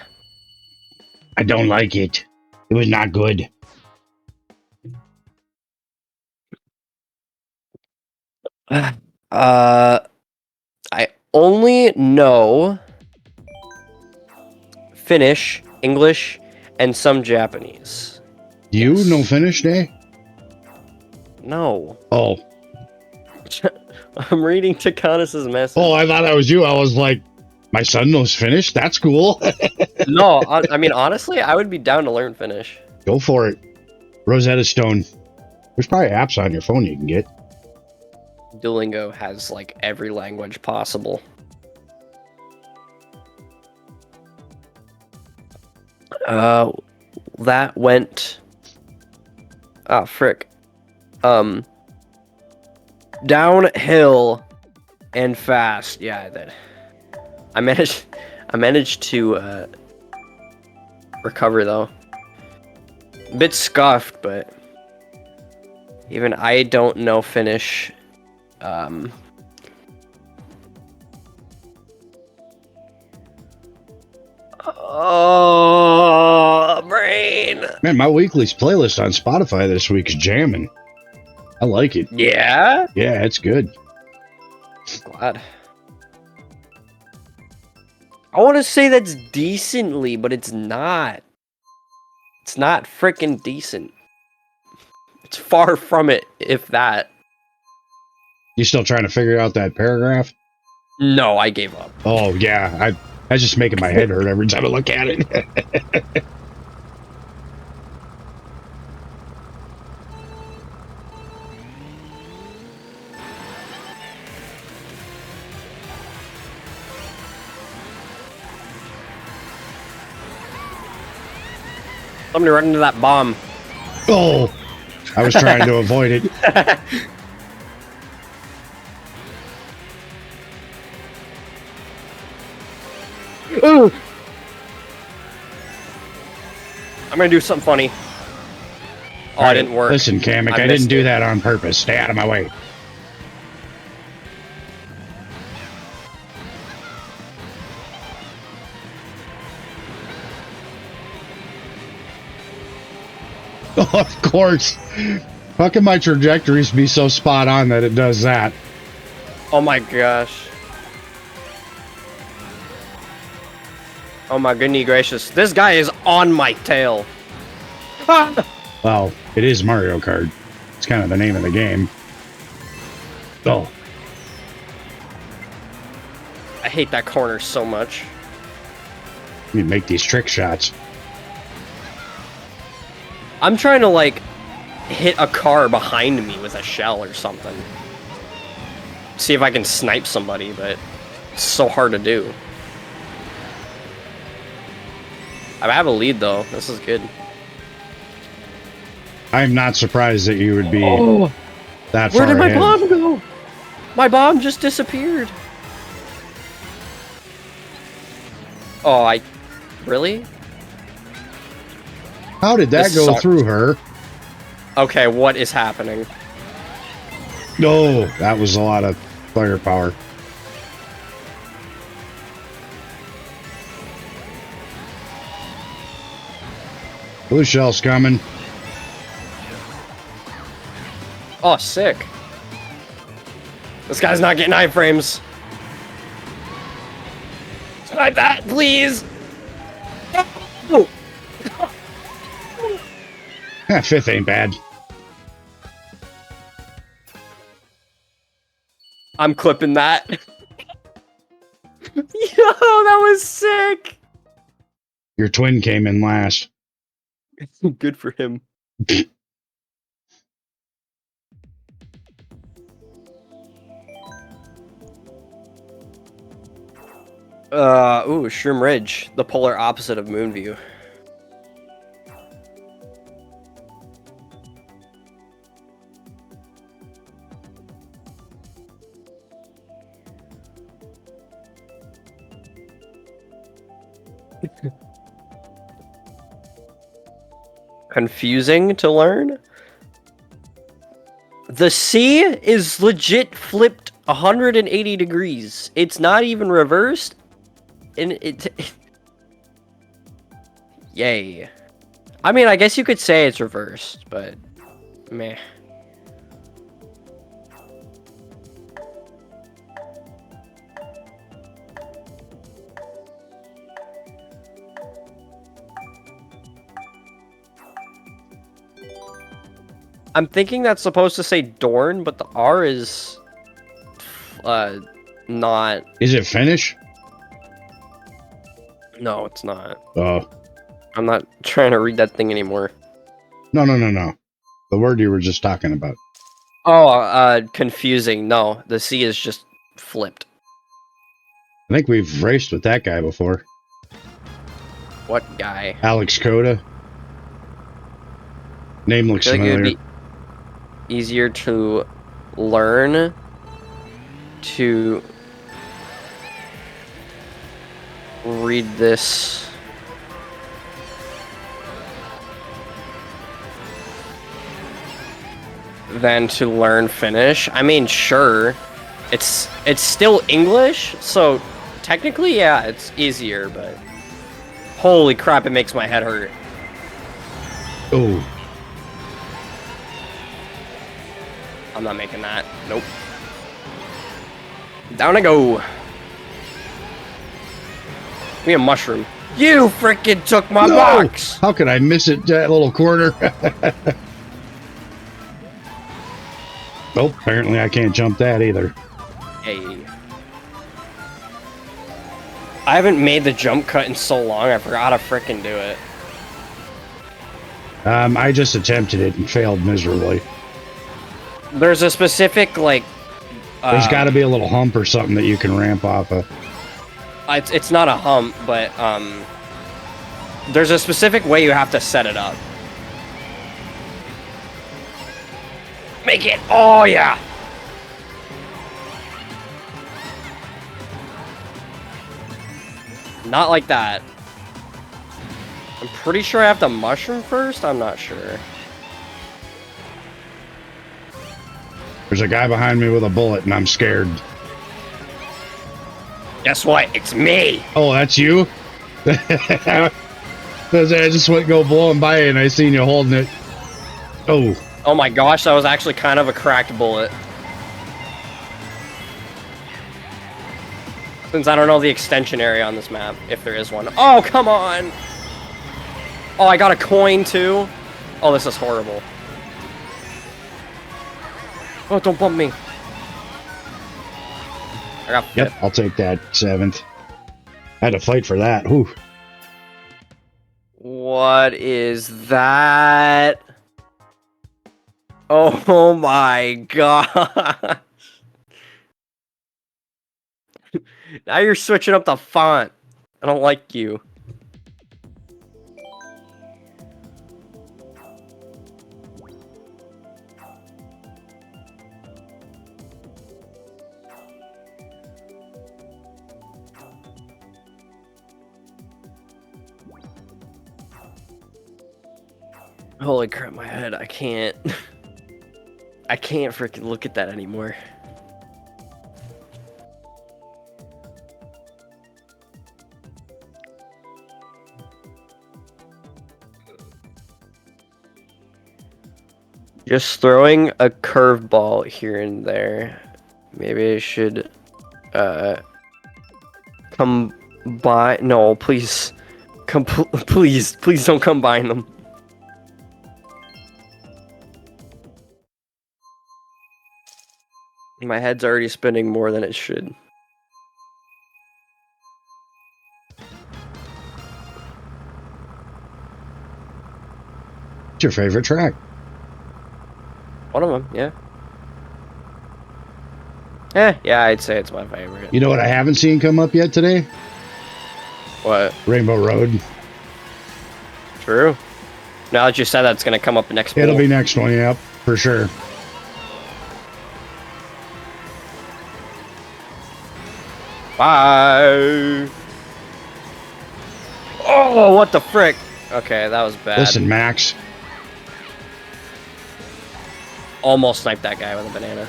I don't like it. It was not good. I only know Finnish, English, and some Japanese. You Yes. no finish day? No. Oh. I'm reading Takanis' message. Oh, I thought that was you. I was like, my son knows Finnish? That's cool. No, I mean, honestly, I would be down to learn Finnish. Go for it. Rosetta Stone. There's probably apps on your phone you can get. Duolingo has, like, every language possible. That went... Ah, frick. Downhill and fast. Yeah, that... I managed to, recover, though. A bit scuffed, but... Even I don't know Finnish. Oh, brain. Man, my weekly playlist on Spotify this week is jamming. I like it. Yeah? Yeah, it's good. Glad. I want to say that's decently, but it's not. It's not freaking decent. It's far from it, if that. You still trying to figure out that paragraph? No, I gave up. Oh, yeah. I was just making my head hurt every time I look at it. Somebody run into that bomb. Oh, I was trying to avoid it. Ooh. I'm gonna do something funny. Oh, it didn't work. Listen, Kamek, I didn't do that on purpose. Stay out of my way. Oh, of course. How can my trajectories be so spot on that it does that? Oh my gosh. Oh my goodness gracious. This guy is on my tail. Ah! Well, it is Mario Kart. It's kind of the name of the game. Oh. I hate that corner so much. You make these trick shots. I'm trying to, like, hit a car behind me with a shell or something. See if I can snipe somebody, but it's so hard to do. I have a lead though. This is good. I'm not surprised that you would be that Where far did my ahead. bomb go? My bomb just disappeared. Oh, really? How did that This go sucks. through her? Okay, what is happening? No, that was a lot of firepower. Blue shell's coming. Oh, sick. This guy's not getting iframes. Snipe that, please. Oh. Fifth ain't bad. I'm clipping that. Yo, that was sick. Your twin came in last. Good for him. Ooh, Shroom Ridge, the polar opposite of Moonview. Confusing to learn. The sea is legit flipped 180 degrees. It's not even reversed. And yay. I mean, I guess you could say it's reversed, but meh. I'm thinking that's supposed to say Dorn, but the R is not. Is it Finnish? No, it's not. Oh. I'm not trying to read that thing anymore. No. The word you were just talking about. Oh, confusing. No, the C is just flipped. I think we've raced with that guy before. What guy? Alex Coda. Name looks I feel like it would familiar. be easier to learn to read this. Than to learn Finnish. I mean, sure, it's still English, so technically, yeah, it's easier. But holy crap, it makes my head hurt. Oh. I'm not making that. Nope. Down I go. Give me a mushroom. You freaking took my box. How could I miss it, that little corner? Nope, apparently I can't jump that either. Hey. I haven't made the jump cut in so long, I forgot how to frickin' do it. I just attempted it and failed miserably. There's a specific, like... There's got to be a little hump or something that you can ramp off of. It's not a hump, but, there's a specific way you have to set it up. Make it! Oh, yeah! Not like that. I'm pretty sure I have to mushroom first? I'm not sure. There's a guy behind me with a bullet and I'm scared. Guess what? It's me! Oh, that's you? I just went go blowing by and I seen you holding it. Oh. Oh my gosh, that was actually kind of a cracked bullet. Since I don't know the extension area on this map, if there is one. Oh, come on! Oh, I got a coin too? Oh, this is horrible. Oh, don't bump me. I got Yep, I'll take that 7th. I had to fight for that. Whew. What is that? Oh my god. Now you're switching up the font. I don't like you. Holy crap, my head. I can't. I can't freaking look at that anymore. Just throwing a curveball here and there. Maybe I should combine. No, please. Please don't combine them. My head's already spinning more than it should. What's your favorite track? One of them, yeah. Yeah, I'd say it's my favorite. You know what I haven't seen come up yet today? What? Rainbow Road. True. Now that you said that, it's gonna come up next. It'll be next one, yep, for sure. Bye. Oh, what the frick? Okay, that was bad. Listen, Max. Almost sniped that guy with a banana.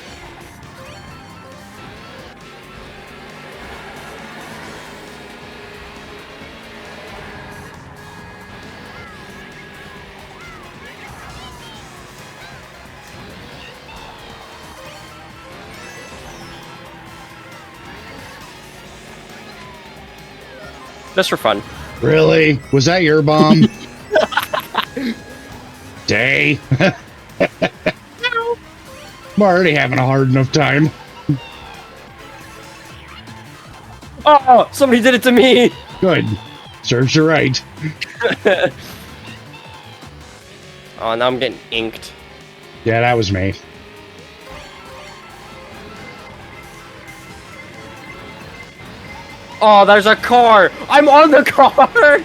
Just for fun. Really? Was that your bomb? Day. I'm already having a hard enough time. Oh, somebody did it to me. Good. Serves you right. Oh, now I'm getting inked. Yeah, that was me. Oh, there's a car. I'm on the car.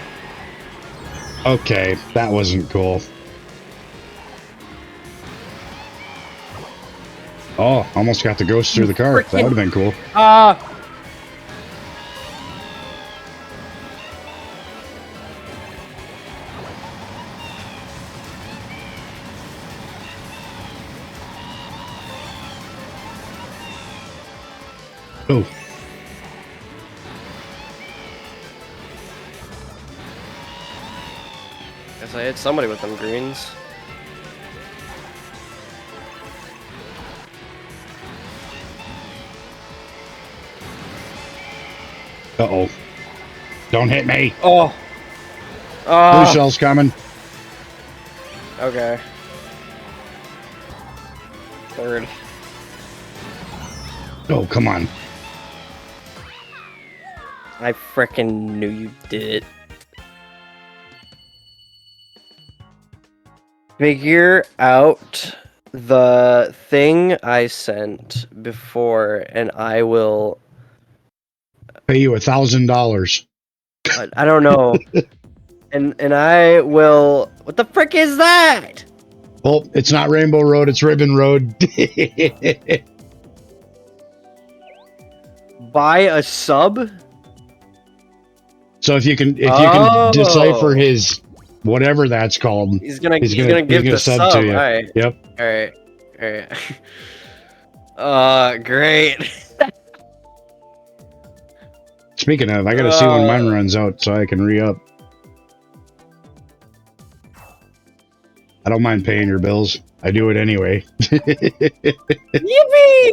Okay, that wasn't cool. Oh, almost got the ghost through the car. That would have been cool. Oh. Guess I hit somebody with them greens. Uh-oh. Don't hit me. Oh. Blue shell's coming. Okay. Third. Oh, come on. I frickin' knew you did it. Figure out the thing I sent before, and I will. Pay you $1,000. I don't know. and I will. What the frick is that? Well, it's not Rainbow Road, it's Ribbon Road. Buy a sub? So if you can decipher his whatever that's called, he's gonna give the sub to you. All right. Yep. All right. Great. Speaking of, I gotta see when mine runs out so I can re-up. I don't mind paying your bills. I do it anyway. Yippee!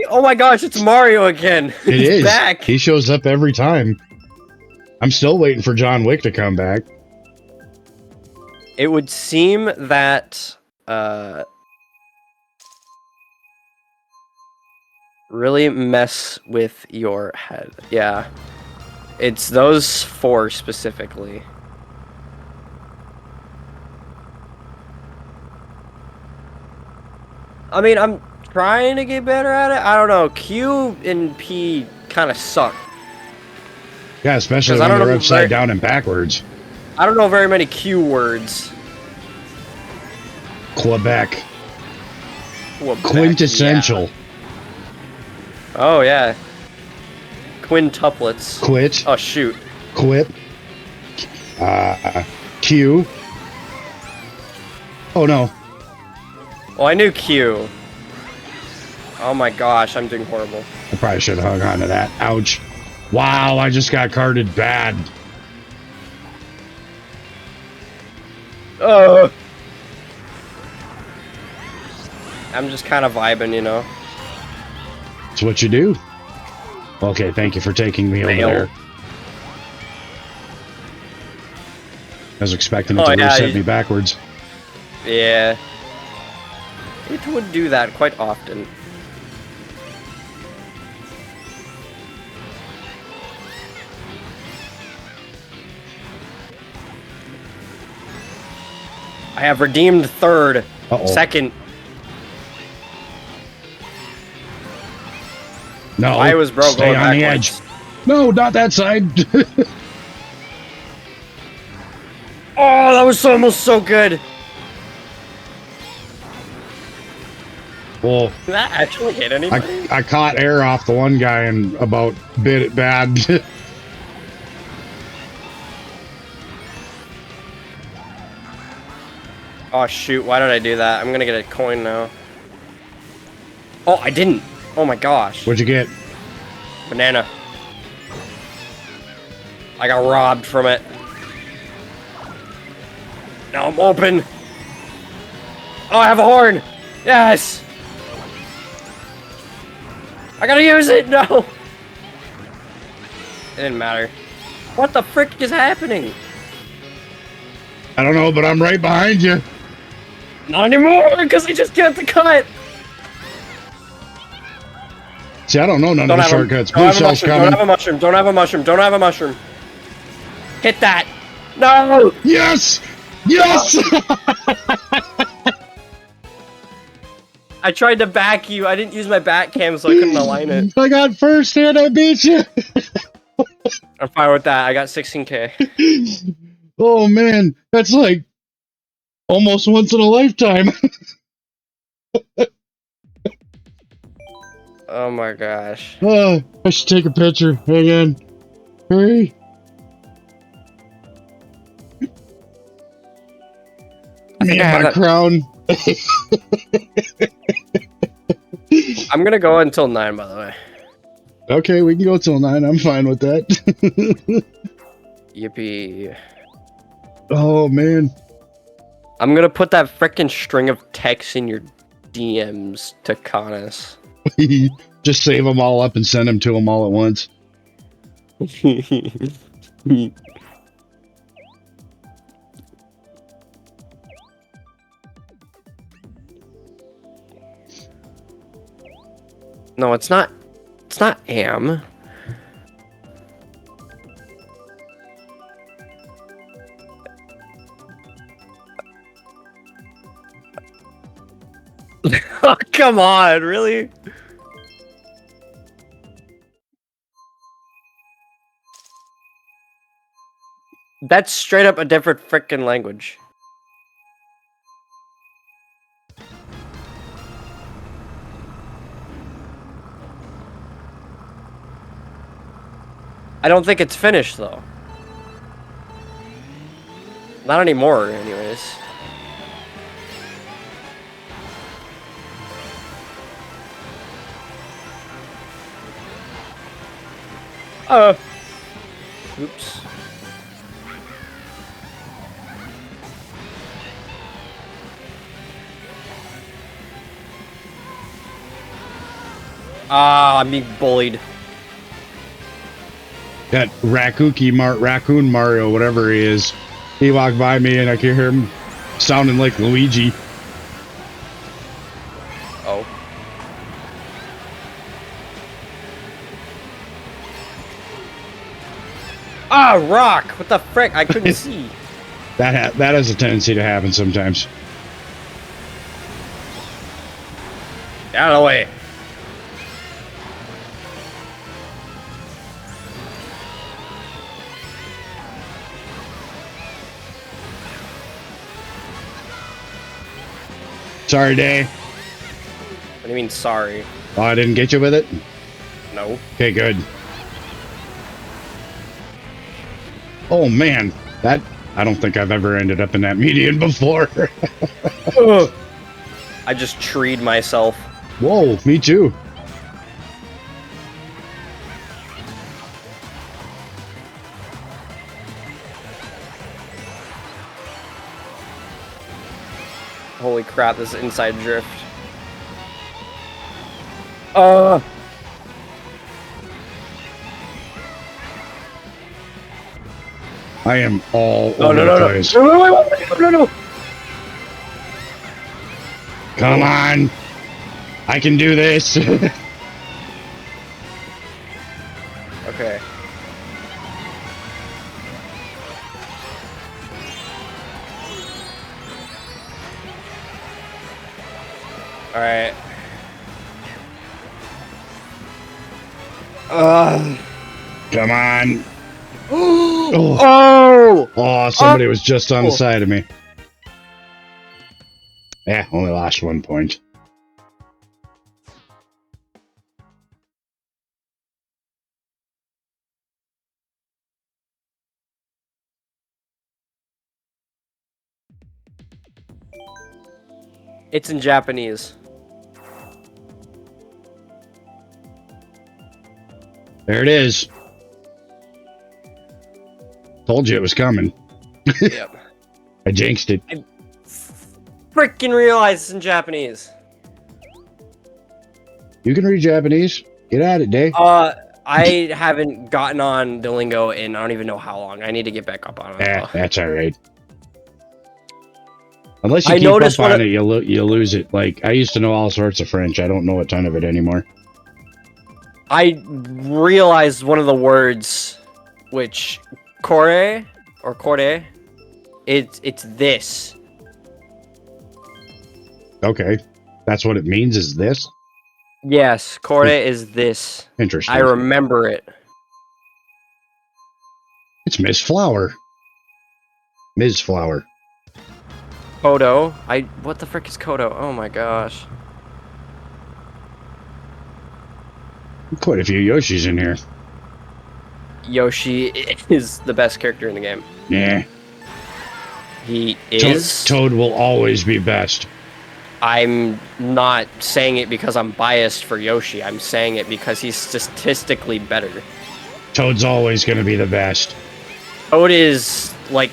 Oh my gosh, it's Mario again. He's back. He shows up every time. I'm still waiting for John Wick to come back. It would seem that really mess with your head. Yeah. It's those 4 specifically. I mean, I'm trying to get better at it. I don't know. Q and P kind of suck. Yeah, especially when they're upside down and backwards. I don't know very many Q words. Quebec. Quintessential. Yeah. Oh, yeah. Quintuplets. Quit. Oh, shoot. Quit. Q. Oh no. Well, I knew Q. Oh my gosh, I'm doing horrible. I probably should have hung on to that. Ouch. Wow, I just got carded bad. Oh. I'm just kind of vibing, you know. That's what you do. Okay, thank you for taking me over there. I was expecting it to reset me backwards. Yeah. It would do that quite often. I have redeemed third. Second. No, I was broke. Stay on the edge. No, not that side. Oh, that was almost so good. Well, Did that actually hit anybody? I caught air off the one guy and about bit it bad. Oh shoot, why did I do that? I'm gonna get a coin now. Oh, I didn't. Oh my gosh. What'd you get? Banana. I got robbed from it. Now I'm open. Oh, I have a horn. Yes. I gotta use it. No. It didn't matter. What the frick is happening? I don't know, but I'm right behind you. Not anymore, because I just got the cut. See, I don't know none of the shortcuts. Blue shell's coming. Don't have a mushroom. Don't have a mushroom. Don't have a mushroom. Hit that. No. Yes. Yes. I tried to back you. I didn't use my back cam, so I couldn't align it. I got first and I beat you. I'm fine with that. I got 16K. Oh man, that's like almost once in a lifetime. Oh my gosh. I should take a picture. Hang on. Hurry. Me and my crown. I'm gonna go until 9, by the way. Okay, we can go till 9. I'm fine with that. Yippee. Oh man. I'm gonna put that frickin' string of texts in your DMs to Connus. Just save them all up and send them to them all at once. No, it's not. It's not am. Oh, come on, really? That's straight up a different frickin' language. I don't think it's finished, though. Not anymore, anyways. Oops. Ah, I'm being bullied. That Raccoon Mario, whatever he is, he walked by me and I could hear him sounding like Luigi. Oh. Ah, rock! What the frick? I couldn't see. That has a tendency to happen sometimes. Get out of the way. Sorry, Day. What do you mean, sorry? Oh, I didn't get you with it? No. Okay, good. Oh, man. That I don't think I've ever ended up in that median before. I just treed myself. Whoa, me too. Holy crap, this is inside drift. I am all No, over no, the no, place. no. Come on. I can do this. Okay. Alright. Come on. Oh! Oh, somebody was just on the side of me. Yeah, only lost 1 point. It's in Japanese. There it is. Told you it was coming. Yep. I jinxed it. I freaking realized it's in Japanese. You can read Japanese. Get at it, Day. I haven't gotten on Duolingo in I don't even know how long. I need to get back up on it. Eh, that's all right. Unless you I keep up noticed on it, you lose it. Like, I used to know all sorts of French. I don't know a ton of it anymore. I realized one of the words, which kore or kore, it's this. Okay. That's what it means, is this? Yes, kore is this. Interesting. I remember it. It's Miss Flower. Ms. Flower. Kodo. What the frick is Kodo? Oh my gosh. Quite a few Yoshis in here. Yoshi is the best character in the game. Yeah. He is. Toad will always be best. I'm not saying it because I'm biased for Yoshi. I'm saying it because he's statistically better. Toad's always going to be the best. Toad is, like,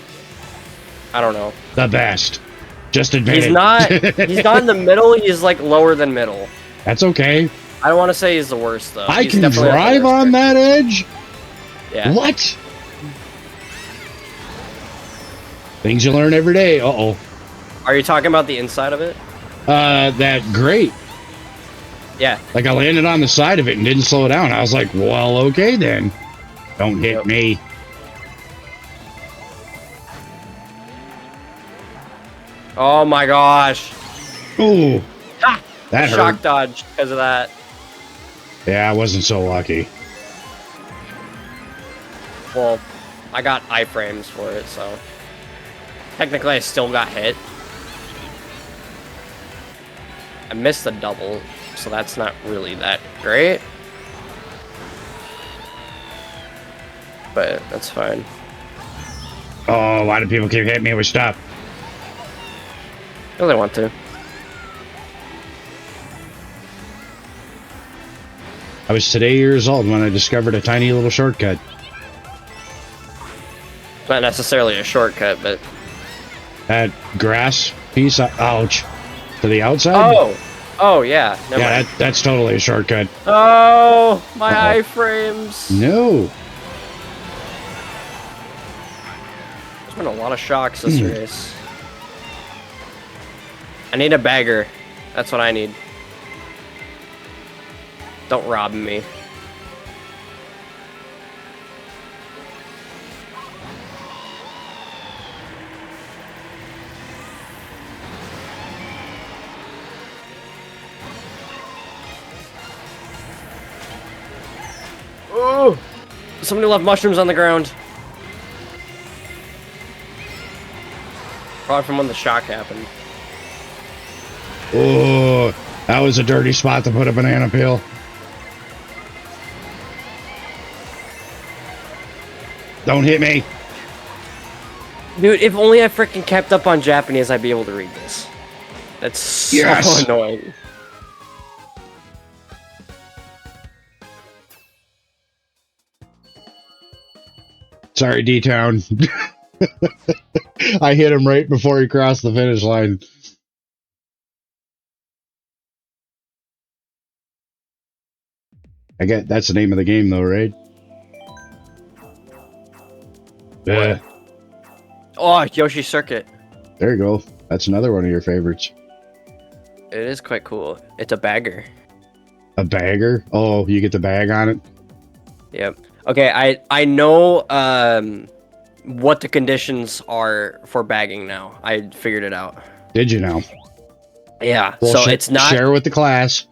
I don't know. The best. Just admit it. He's not in the middle. He's, like, lower than middle. That's okay. I don't want to say he's the worst, though. I He's can definitely not the drive worst on that edge? Yeah. What? Things you learn every day. Uh-oh. Are you talking about the inside of it? That great. Yeah. Like, I landed on the side of it and didn't slow down. I was like, well, okay then. Don't hit me. Oh my gosh. Ooh. Ha! That hurt. Shock dodge because of that. Yeah, I wasn't so lucky. Well, I got iframes for it, so technically I still got hit. I missed the double, so that's not really that great. But that's fine. Oh, why do people keep hitting me with stuff? Because I want to. I was today years old when I discovered a tiny little shortcut. Not necessarily a shortcut, but... That grass piece, ouch. To the outside? Oh! Oh, yeah. Never mind. That's totally a shortcut. Oh! My iframes! No. There's been a lot of shocks this race. I need a bagger. That's what I need. Don't rob me. Oh! Somebody left mushrooms on the ground. Probably from when the shock happened. Oh, that was a dirty spot to put a banana peel. Don't hit me. Dude, if only I freaking kept up on Japanese, I'd be able to read this. That's so Yes! annoying. Sorry, D-Town. I hit him right before he crossed the finish line. I get that's the name of the game, though, right? What? Oh, Yoshi Circuit. There you go. That's another one of your favorites. It is quite cool. It's a bagger. A bagger? Oh, you get the bag on it? Yep. Okay, I know what the conditions are for bagging now. I figured it out. Did you now? Yeah. Well, So it's not share with the class.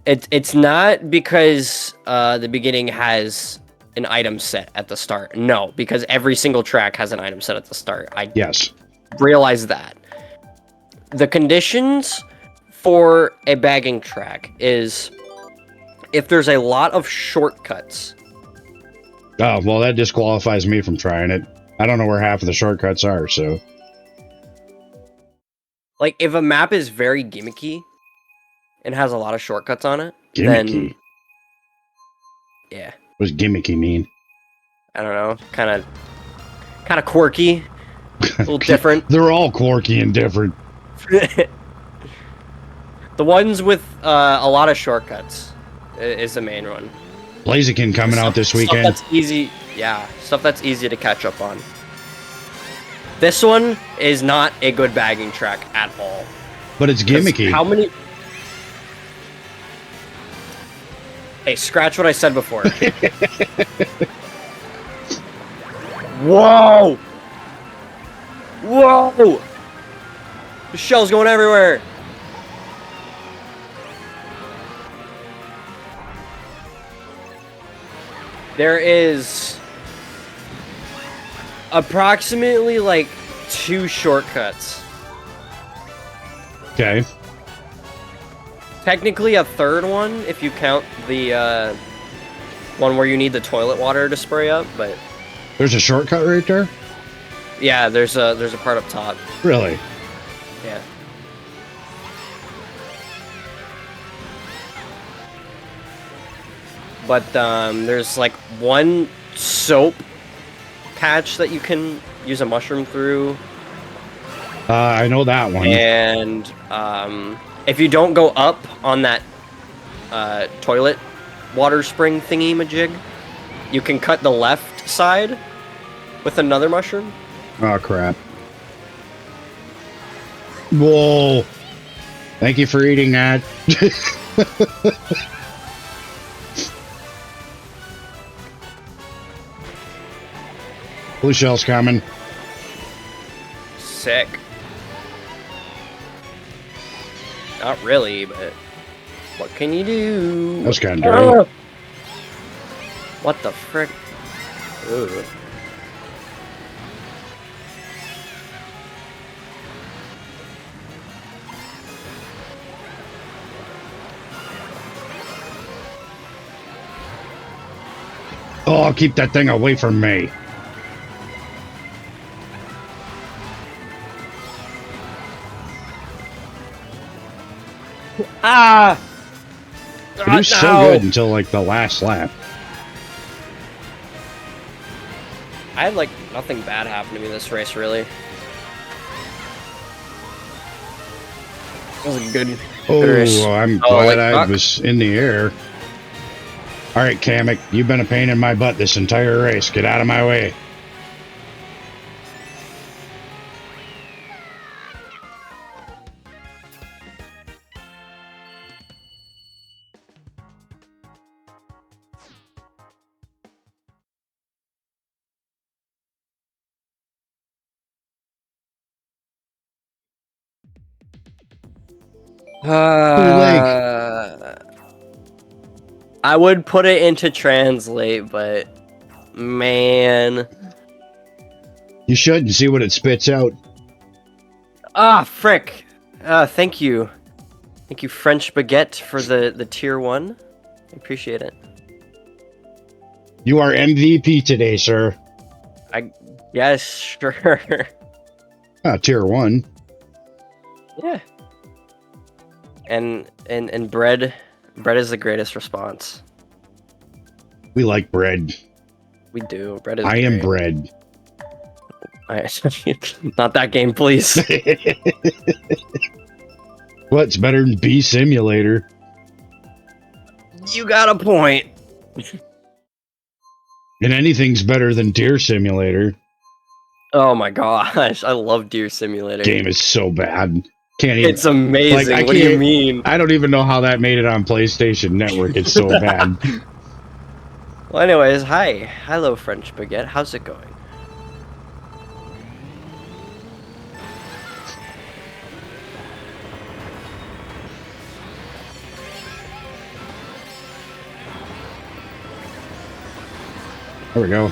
It's not because the beginning has an item set at the start. No, because every single track has an item set at the start. I Yes. realize that. The conditions for a bagging track is if there's a lot of shortcuts. Oh, well, that disqualifies me from trying it. I don't know where half of the shortcuts are, so. Like, if a map is very gimmicky and has a lot of shortcuts on it, Gimmicky? then... Yeah. What does gimmicky mean? I don't know. Kind of quirky. A little different. They're all quirky and different. The ones with a lot of shortcuts is the main one. Blaziken coming out this weekend. Stuff that's easy. Yeah, stuff that's easy to catch up on. This one is not a good bagging track at all. But it's gimmicky. How many... Hey, scratch what I said before. Whoa! Whoa! The shell's going everywhere. There is approximately like 2 shortcuts. Okay. Technically a third one if you count the one where you need the toilet water to spray up, but There's a shortcut right there? yeah, there's a part up top. Really? Yeah. But there's like one soap patch that you can use a mushroom through. I know that one. And if you don't go up on that toilet water spring thingy majig, you can cut the left side with another mushroom. Oh, crap. Whoa. Thank you for eating that. Blue shell's coming. Sick. Not really, but what can you do? That was kind of dirty. What the frick? Ugh. Oh, keep that thing away from me. Ah! It was so good until like the last lap. I had like nothing bad happen to me this race, really. It was a good race. Oh, I'm glad I was in the air. All right, Kamek, you've been a pain in my butt this entire race. Get out of my way. I would put it into translate, but man. You should and see what it spits out. Ah, frick. Thank you. Thank you, French Baguette, for the tier 1. I appreciate it. You are MVP today, sir. Yes, sure. Tier 1. Yeah. And bread is the greatest response. We like bread. We do. Bread is I am great. bread. Not that game, please. What's better than Bee Simulator? You got a point. And anything's better than Deer Simulator. Oh my gosh, I love Deer Simulator. Game is so bad. Can't even. It's amazing. Like, I what do you can't- mean? I don't even know how that made it on PlayStation Network. It's so bad. Well, anyways, hi. Hello, French Baguette. How's it going? There we go.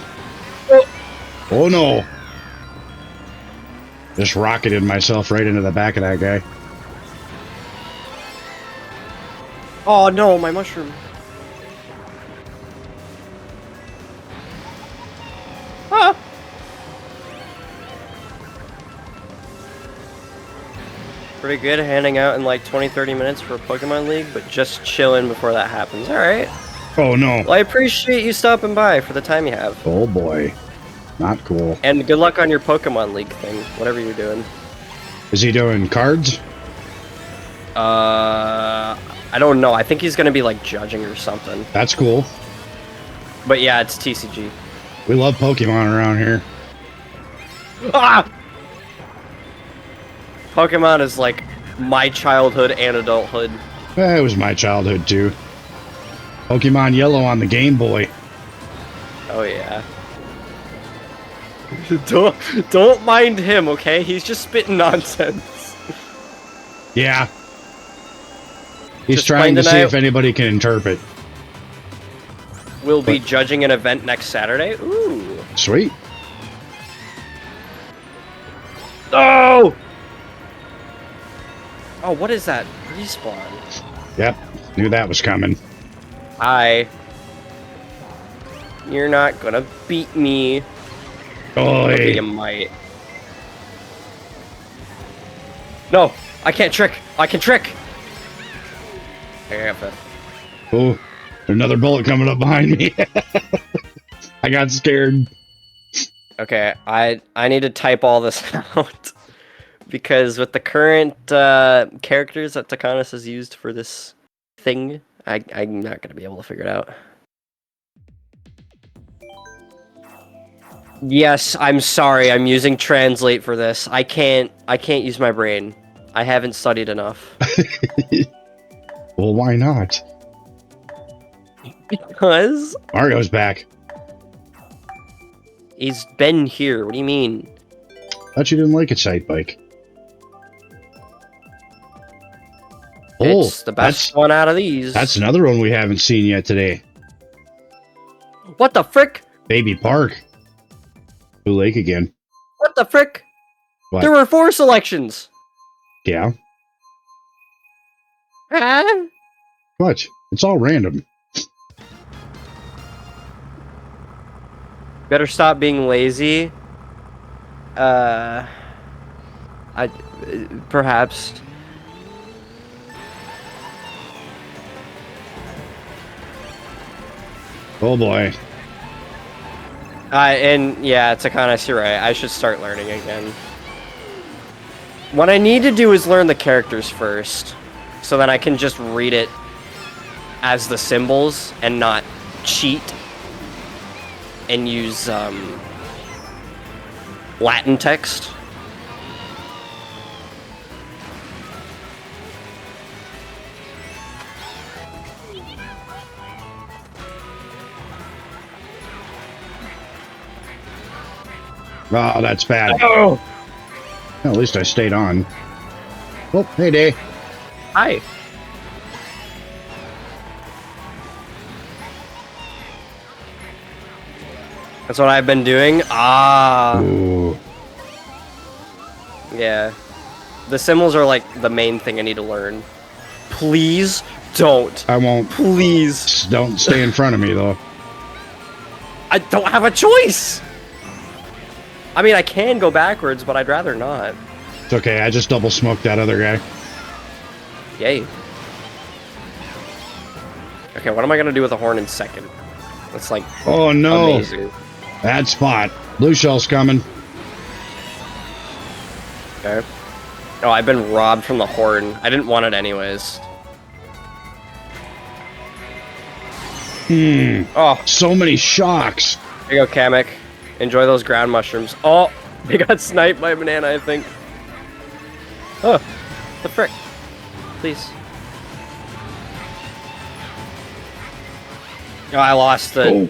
Oh no! Just rocketed myself right into the back of that guy. Oh no, my mushroom. Ah! Pretty good handing out in like 20-30 minutes for Pokemon League, but just chilling before that happens. Alright. Oh no! Well, I appreciate you stopping by for the time you have. Oh boy. Not cool. And good luck on your Pokemon League thing, whatever you're doing. Is he doing cards? I don't know. I think he's gonna be like judging or something. That's cool. But yeah, it's TCG. We love Pokemon around here. Ah! Pokemon is like my childhood and adulthood. It was my childhood too. Pokemon Yellow on the Game Boy. Oh yeah. Don't mind him, okay? He's just spitting nonsense. Yeah. He's Just trying to playing see tonight? if anybody can interpret. We'll be judging an event next Saturday. Ooh. Sweet. Oh! Oh, what is that? Respawn. Yep. Knew that was coming. Hi. You're not gonna beat me. Okay, you Oh, might. No! I can't trick! I can trick! I got fifth. oh, another bullet coming up behind me. I got scared. Okay, I need to type all this out. Because with the current characters that Takanis has used for this thing, I'm not gonna be able to figure it out. Yes, I'm sorry. I'm using Translate for this. I can't use my brain. I haven't studied enough. Well, why not? Because Mario's back. he's been here. What do you mean? Thought you didn't like a sight bike. Oh, It's the best one out of these. That's another one we haven't seen yet today. What the frick? Baby Park. Blue Lake again. What the frick? What? There were 4 selections. Yeah. Huh? What? It's all random. Better stop being lazy. Perhaps. Oh boy. And yeah, Takanis, you're right. I should start learning again. What I need to do is learn the characters first, so that I can just read it as the symbols and not cheat and use Latin text. Oh, that's bad. Oh! Well, at least I stayed on. Oh, hey, Day. Hi. That's what I've been doing. Ah. Ooh. Yeah. The symbols are like the main thing I need to learn. Please don't. I won't. Please. Don't stay in front of me, though. I don't have a choice. I mean, I can go backwards, but I'd rather not. It's okay. I just double smoked that other guy. Yay. Okay, what am I gonna do with a horn in second? That's like Oh no! amazing. Bad spot. Blue shell's coming. Okay. Oh, I've been robbed from the horn. I didn't want it anyways. Oh, So many shocks. here you go, Kamek. Enjoy those ground mushrooms. Oh, they got sniped by a banana, I think. Oh, the frick. Please. Oh, I lost the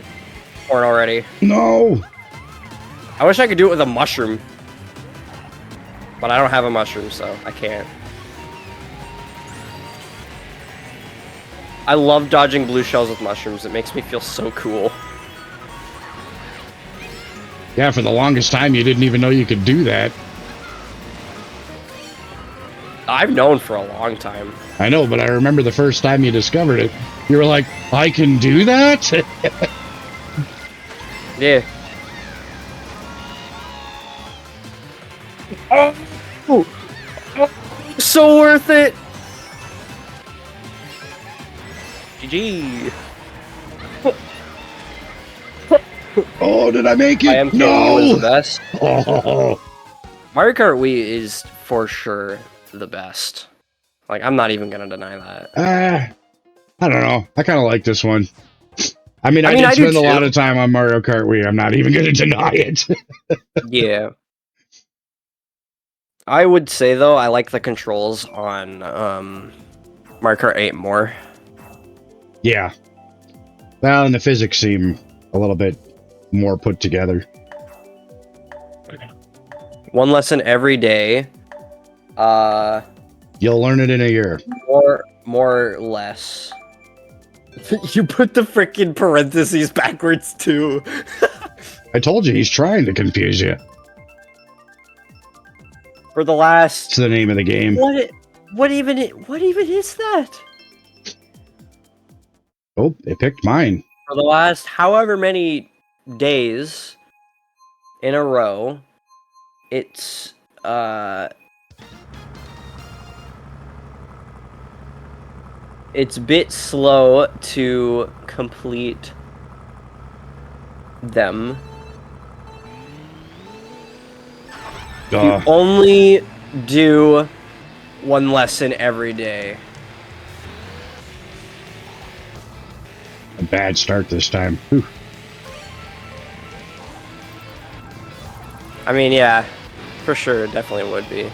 horn already. No. I wish I could do it with a mushroom. But I don't have a mushroom, so I can't. I love dodging blue shells with mushrooms. It makes me feel so cool. Yeah, for the longest time, you didn't even know you could do that. I've known for a long time. I know, but I remember the first time you discovered it. You were like, I can do that? Yeah. Oh! So worth it! GG! Oh, did I make it? I am No! was the best. Oh. Mario Kart Wii is for sure the best. Like, I'm not even gonna deny that. I don't know. I kind of like this one. I mean, I I did do spend a too. lot of time on Mario Kart Wii. I'm not even going to deny it. Yeah. I would say, though, I like the controls on Mario Kart 8 more. Yeah. Well, and the physics seem a little bit more put together. One lesson every day. You'll learn it in a year. More or less. You put the freaking parentheses backwards, too. I told you, he's trying to confuse you. For the last... It's the name of the game. What even is that? Oh, it picked mine. For the last however many days in a row, it's it's a bit slow to complete them. You only do one lesson every day. A bad start this time. Whew. I mean, yeah, for sure, it definitely would be.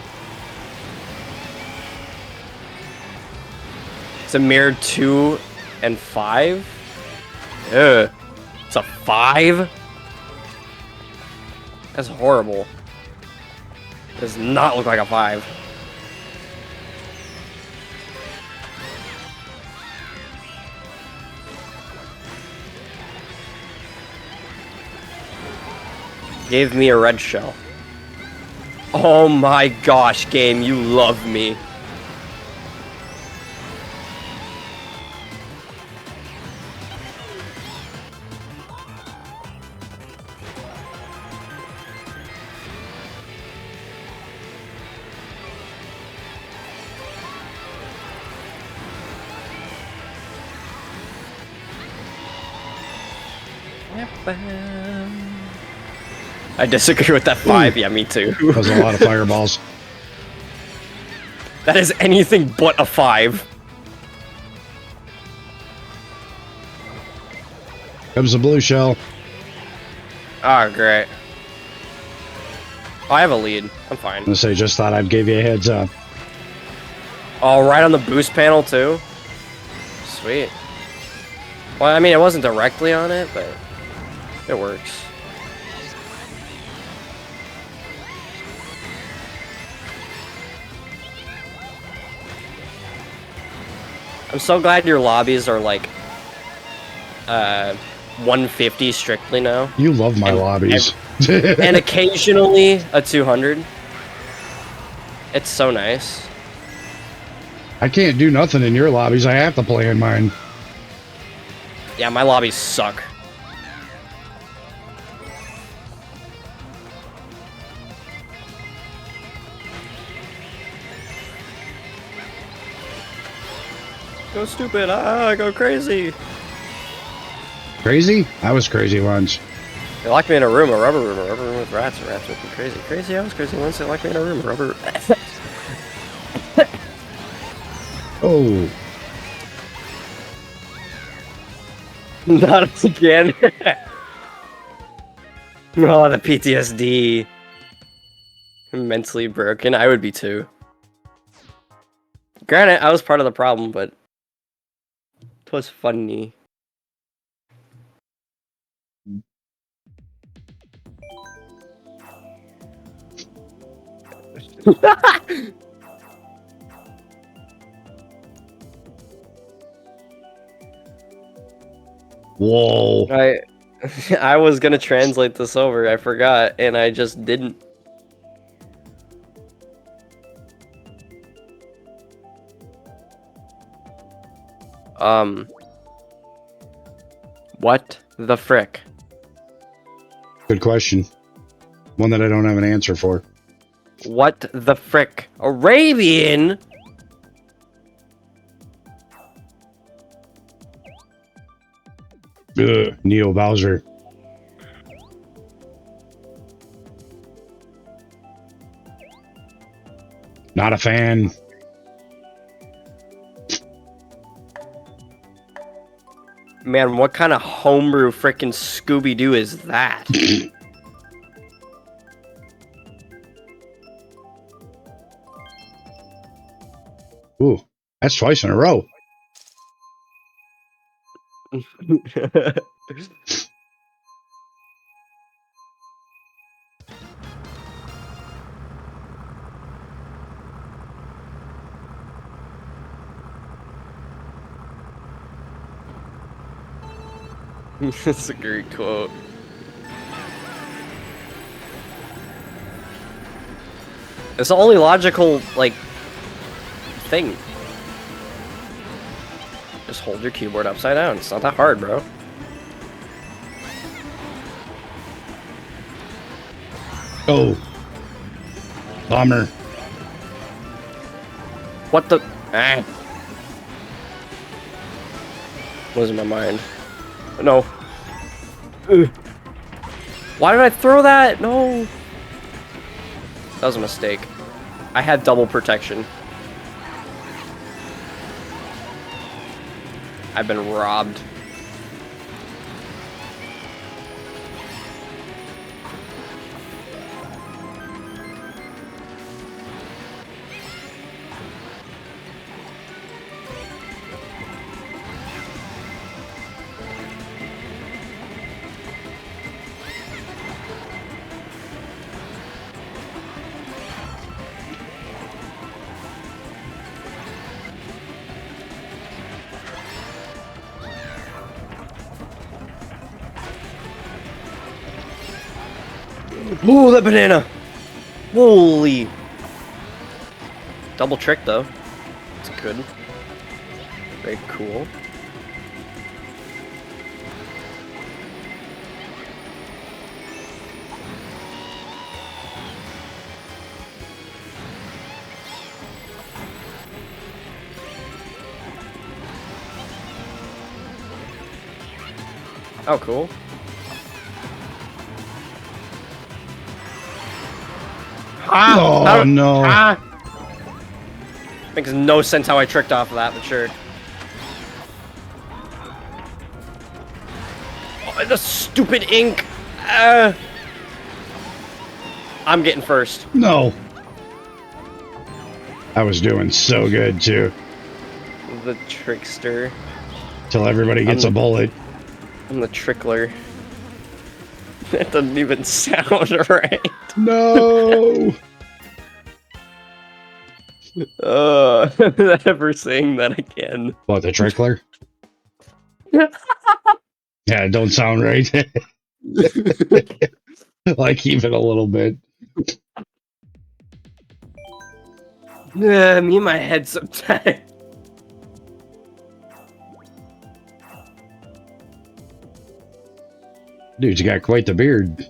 It's a mere 2 and 5? Ugh. It's a 5? That's horrible. Does not look like a 5. Gave me a red shell. Oh my gosh, game, you love me. I disagree with that 5. Yeah, me too. That was a lot of fireballs. That is anything but a 5. Comes the blue shell. Oh, great. Oh, I have a lead. I'm fine. I'm gonna say, just thought I'd give you a heads up. Oh, right on the boost panel, too? Sweet. Well, I mean, it wasn't directly on it, but it works. I'm so glad your lobbies are like 150 strictly now. You love my lobbies. And occasionally a 200. It's so nice. I can't do nothing in your lobbies. I have to play in mine. Yeah, my lobbies suck. Go stupid. Ah, go crazy. Crazy? I was crazy once. They locked me in a rubber room with rats, and rats make me crazy. Crazy, I was crazy once. They locked me in a room, rubber. Oh. Not again. Oh, the PTSD. Mentally broken. I would be too. Granted, I was part of the problem, but it was funny. Whoa. I was gonna translate this over, I forgot, and I just didn't. What the frick? Good question. One that I don't have an answer for. What the frick? Arabian? Ugh, Neo Bowser. Not a fan. Man, what kind of homebrew frickin' Scooby-Doo is that? Ooh, that's twice in a row. That's a great quote. It's the only logical, like, thing. Just hold your keyboard upside down. It's not that hard, bro. Oh. Bummer. What the? Ah. Losing my mind. No. Ugh. Why did I throw that? No. That was a mistake. I had double protection. I've been robbed. Ooh, that banana! Holy! Double trick though. It's good. Very cool. Oh, cool. Oh, no. Makes no sense how I tricked off of that, but sure. Oh, the stupid ink! I'm getting first. No. I was doing so good, too. The trickster. Till everybody gets a bullet. I'm the trickler. That doesn't even sound right. No. Never saying that again. What, the trickler? Yeah, it don't sound right. Like, even a little bit. Me and my head sometimes. Dude's got quite the beard.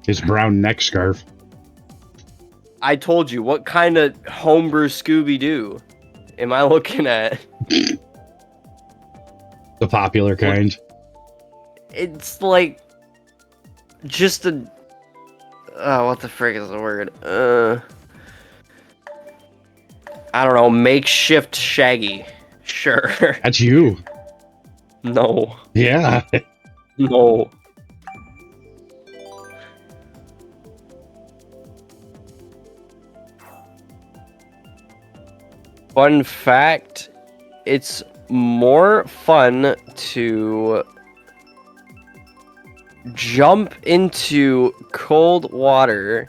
His brown neck scarf. I told you, what kind of homebrew Scooby-Doo? Am I looking at? The popular kind. It's like just a. Oh, what the frick is the word? I don't know. Makeshift Shaggy. Sure. That's you. No. Yeah. No. Fun fact, it's more fun to jump into cold water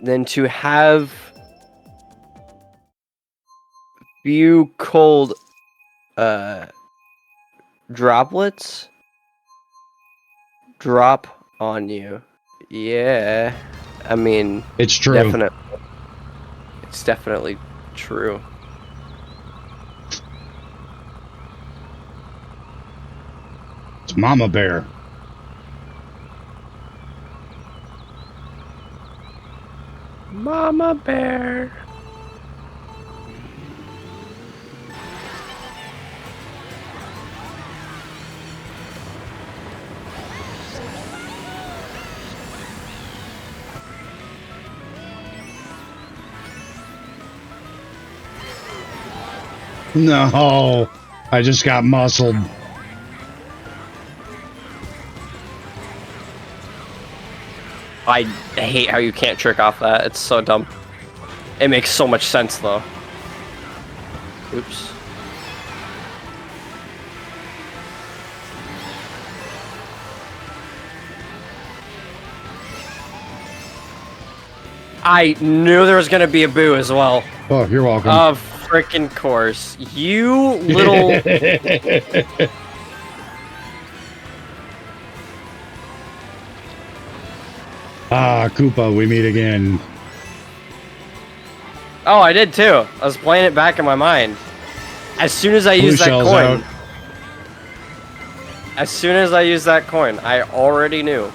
than to have few cold droplets drop on you. Yeah. I mean, It's true. definitely. It's definitely true. It's Mama Bear. Mama Bear. No. I just got muscled. I hate how you can't trick off that. It's so dumb. It makes so much sense, though. Oops. I knew there was gonna be a boo as well. Oh, you're welcome. Of frickin' course. You little... Ah, Koopa, we meet again. Oh, I did too. I was playing it back in my mind. As soon as I Blue used that shell's coin... out. As soon as I used that coin, I already knew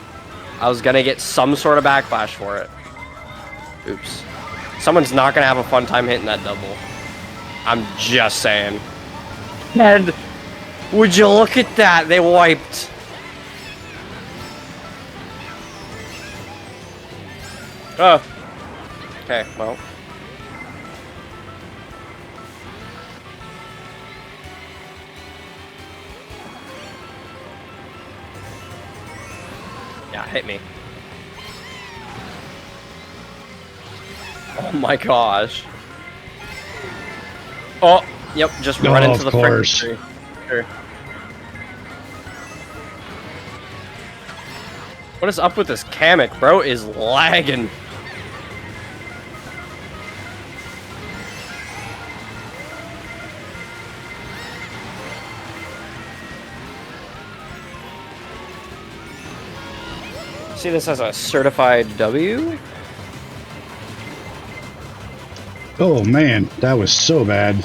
I was gonna get some sort of backlash for it. Oops. Someone's not gonna have a fun time hitting that double. I'm just saying. And would you look at that? They wiped. Oh. Okay, well. Yeah, hit me. Oh my gosh. Oh, yep, just run into the frickin' tree. Sure. What is up with this Kamek, bro? Is lagging. See this as a certified W? Oh man, that was so bad.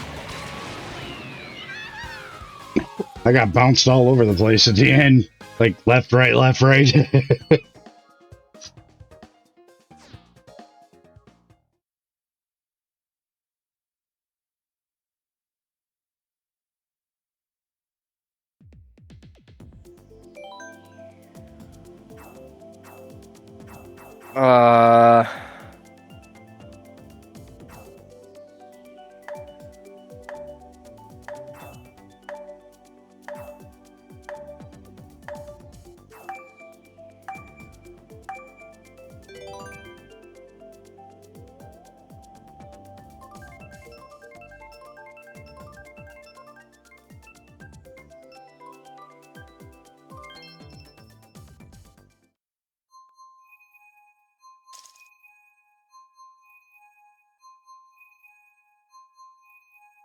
I got bounced all over the place at the end. Like left, right, left, right. Uh...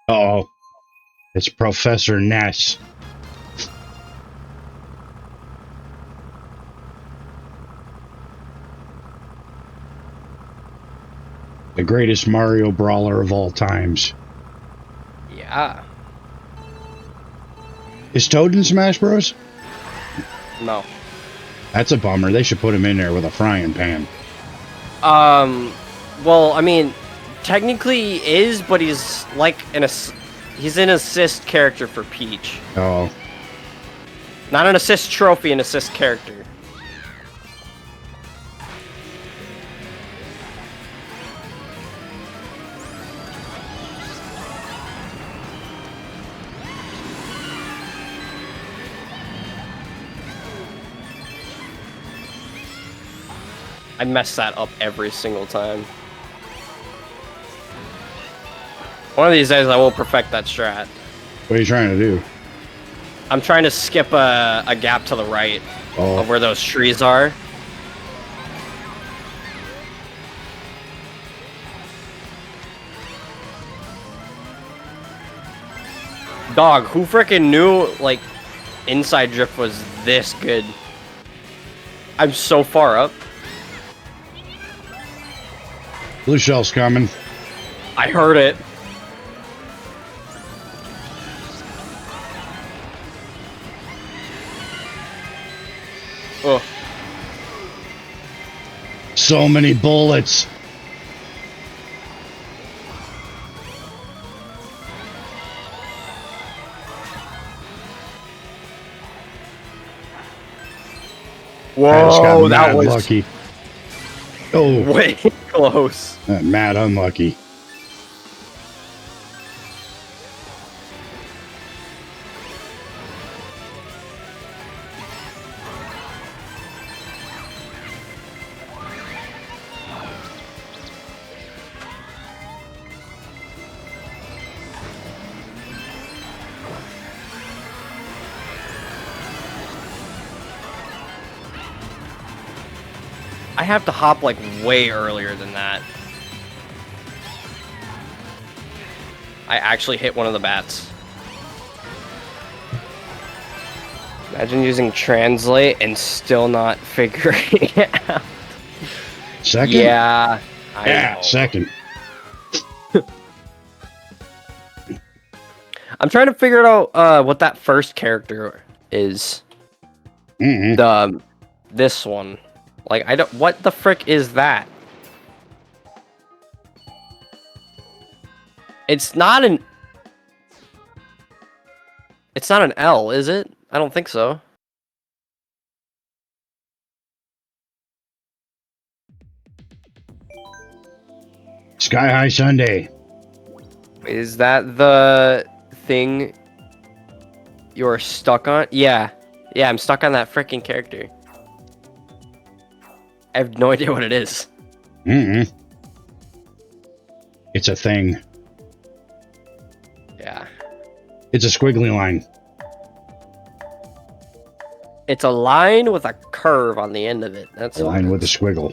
Uh-oh. It's Professor Ness. The greatest Mario brawler of all times. Yeah. Is Toad in Smash Bros? No. That's a bummer. They should put him in there with a frying pan. Well, I mean, Technically he is, but he's like he's an assist character for Peach. Oh. Not an assist trophy, an assist character. I mess that up every single time. One of these days I will perfect that strat. What are you trying to do? I'm trying to skip a gap to the right of where those trees are. Dog, who frickin' knew, like, inside drift was this good? I'm so far up. Blue shell's coming. I heard it. Oh. So many bullets. Whoa, that was lucky. Oh, way close. Mad unlucky. I have to hop like way earlier than that. I actually hit one of the bats. Imagine using translate and still not figuring it out. Second? Yeah. I know. Second. I'm trying to figure out what that first character is. This one. Like, I don't. What the frick is that? It's not an. It's not an L, is it? I don't think so. Sky High Sunday. Is that the thing you're stuck on? Yeah. Yeah, I'm stuck on that freaking character. I have no idea what it is. It's a thing. Yeah. It's a squiggly line. It's a line with a curve on the end of it. That's a line with a squiggle.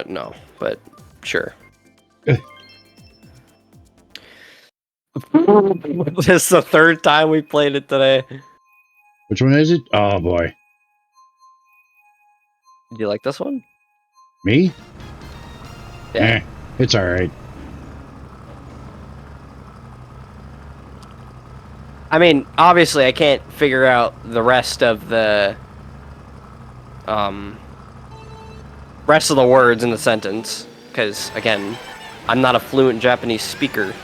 No, but sure. This is the third time we played it today. Which one is it? Oh boy. Do you like this one? Me? Yeah. It's alright. I mean, obviously I can't figure out the rest of the rest of the words in the sentence, because again, I'm not a fluent Japanese speaker.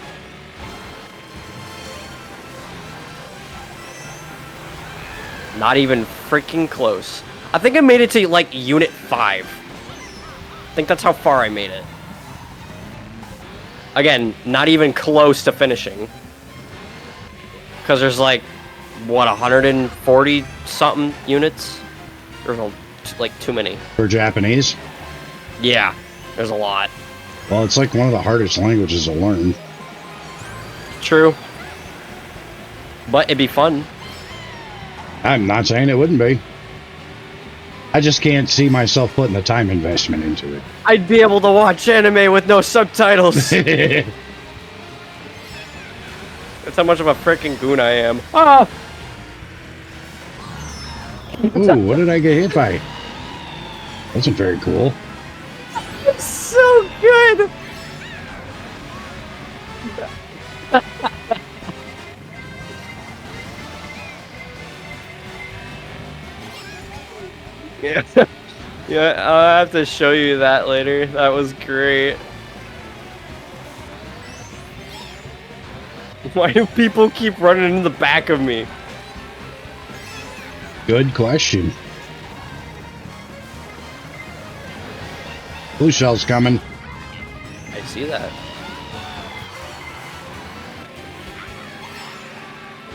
Not even freaking close. I think I made it to like Unit 5. I think that's how far I made it. Again, not even close to finishing. Because there's like, what, 140 something units? There's like too many. For Japanese? Yeah, there's a lot. Well, it's like one of the hardest languages to learn. True. But it'd be fun. I'm not saying it wouldn't be. I just can't see myself putting the time investment into it. I'd be able to watch anime with no subtitles. That's how much of a freaking goon I am. Ah! Ooh, what did I get hit by? That's very cool. It's so good! Yeah. Yeah, I'll have to show you that later. That was great. Why do people keep running in the back of me? Good question. Blue shell's coming. I see that.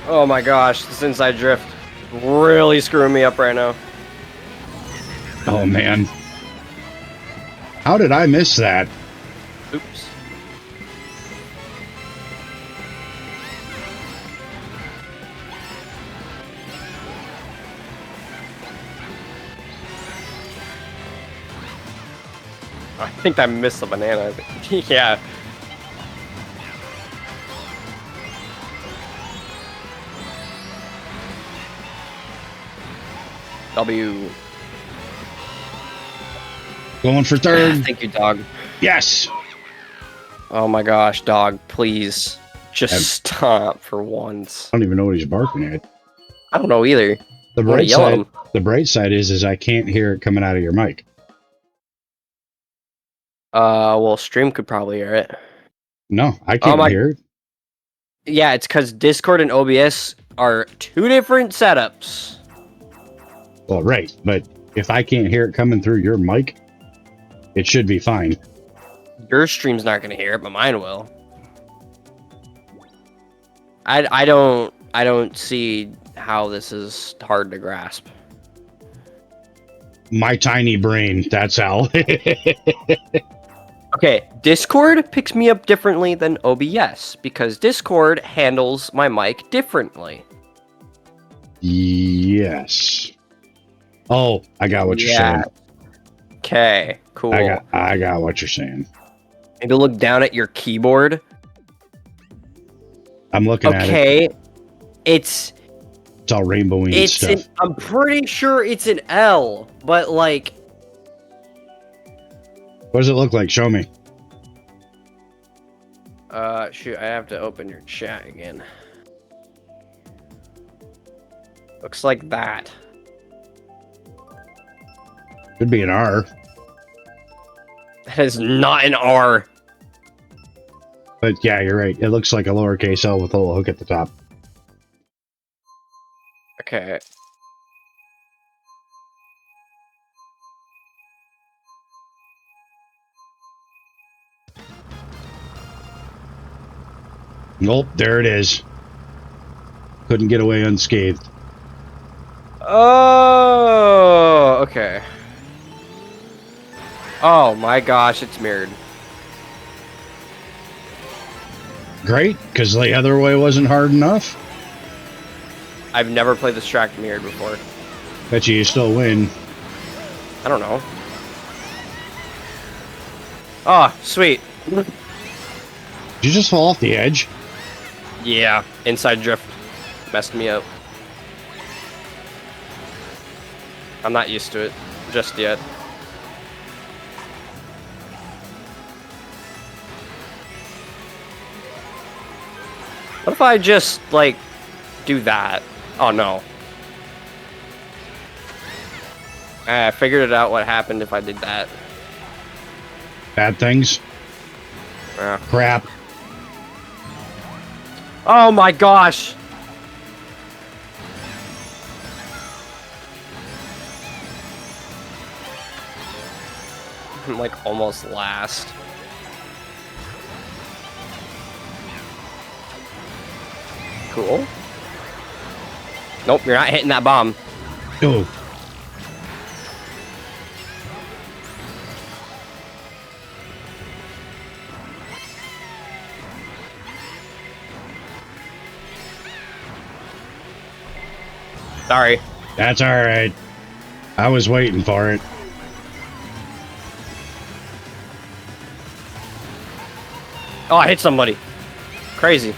Oh my gosh, this inside drift really screwing me up right now. Oh man. How did I miss that? Oops. I think I missed the banana. Yeah. W. Going for third. Thank you, dog. Yes. Oh my gosh, dog, please. Just stop for once. I don't even know what he's barking at. I don't know either. The I'm gonna bright yell at side. him. The bright side is I can't hear it coming out of your mic. Well, stream could probably hear it. No, I can't hear it. Yeah, it's because Discord and OBS are two different setups. Well, right, but if I can't hear it coming through your mic, it should be fine. Your stream's not gonna hear it, but mine will. I don't see how this is hard to grasp. My tiny brain, that's how. Okay, Discord picks me up differently than OBS because Discord handles my mic differently. Yes. Oh, I got what you're saying. Okay, cool. I got what you're saying. Maybe look down at your keyboard. I'm looking at it. Okay, it's all rainbowy and stuff. I'm pretty sure it's an L, but like. What does it look like? Show me. Shoot, I have to open your chat again. Looks like that. Could be an R. That is not an R. But yeah, you're right. It looks like a lowercase L with a little hook at the top. Okay. Nope, there it is. Couldn't get away unscathed. Oh, okay. Oh my gosh, it's mirrored. Great, because the other way wasn't hard enough. I've never played this track mirrored before. Bet you still win. I don't know. Oh, sweet. Did you just fall off the edge? Yeah, inside drift messed me up. I'm not used to it just yet. What if I just, like, do that? Oh, no. I figured it out what happened if I did that. Bad things? Yeah. Crap. Oh my gosh! I'm like almost last. Cool. Nope, you're not hitting that bomb. Oh. Sorry. That's alright. I was waiting for it. Oh, I hit somebody. Crazy.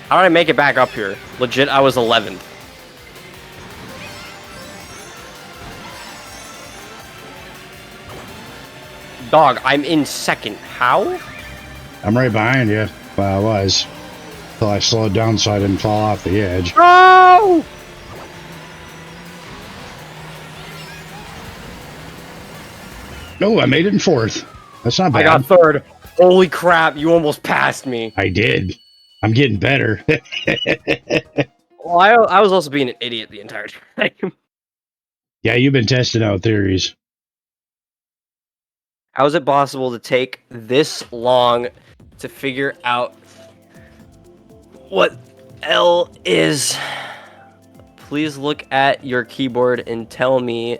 How did I make it back up here? Legit, I was 11th. Dog, I'm in second. How? I'm right behind you. Well, I was. Until I slowed down so I didn't fall off the edge. No! No, I made it in fourth. That's not I bad. got third. Holy crap, you almost passed me. I did. I'm getting better. Well, I was also being an idiot the entire time. Yeah, you've been testing out theories. How is it possible to take this long to figure out what L is? Please look at your keyboard and tell me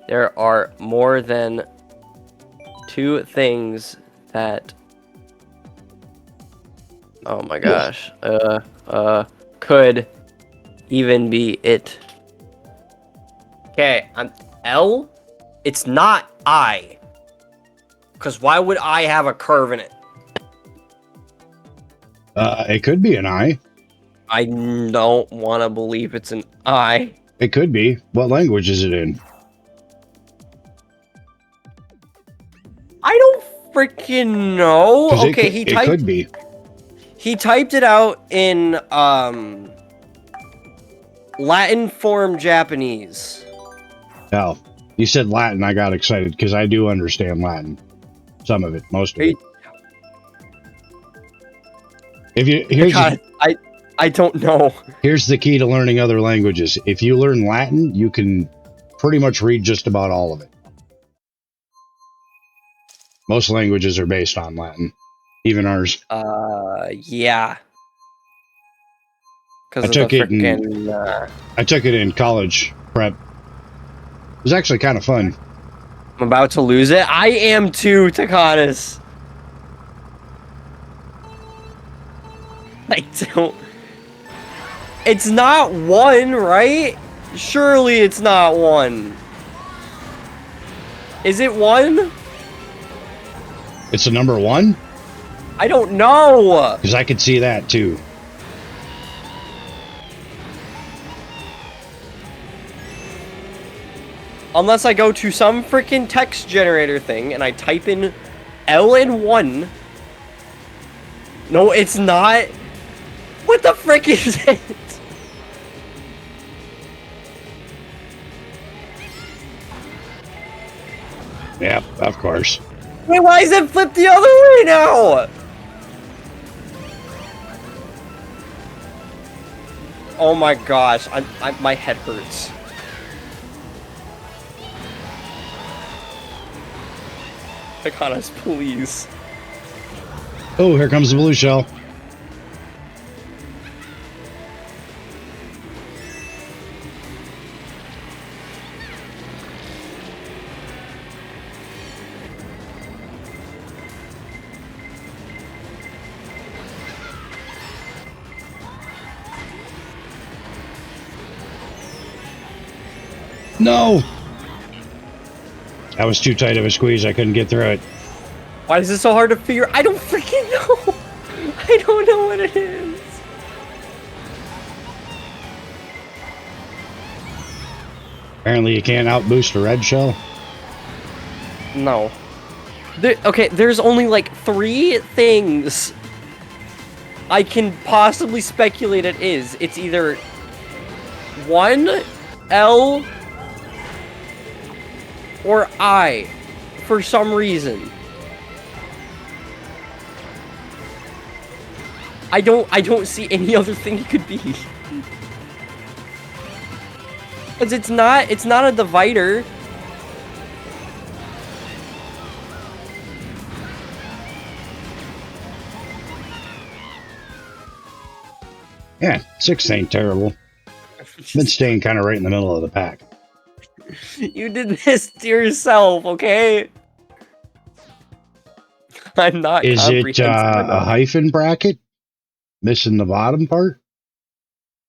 there are more than 2 things that... Oh my gosh. Could even be it. Okay, L? It's not I. Because why would I have a curve in it? It could be an I. I don't want to believe it's an I. It could be. What language is it in? I don't freaking know. 'Cause Okay, it could be. He typed it out in Latin form Japanese. Oh, you said Latin. I got excited because I do understand Latin. Some of it, most of it. If you I don't know. Here's the key to learning other languages. If you learn Latin, you can pretty much read just about all of it. Most languages are based on Latin, even ours. Yeah. I took it in college prep. It was actually kind of fun. I'm about to lose it. I am too, Takanis. I don't... It's not 1, right? Surely it's not 1. Is it 1? It's a number 1? I don't know. Because I could see that too. Unless I go to some freaking text generator thing and I type in L and 1. No, it's not. What the frick is it? Yep, of course. Wait, why is it flipped the other way now? Oh my gosh, my head hurts. Takanas, please. Oh, here comes the blue shell. No! That was too tight of a squeeze. I couldn't get through it. Why is it so hard to figure? I don't freaking know. I don't know what it is. Apparently you can't outboost a red shell. No. Okay, there's only like 3 things I can possibly speculate it is. It's either 1, L, or I, for some reason. I don't see any other thing it could be. Cause it's not a divider. Yeah, 6 ain't terrible. Been staying kind of right in the middle of the pack. You did this to yourself, okay? I'm not. Is it a hyphen bracket? Missing the bottom part?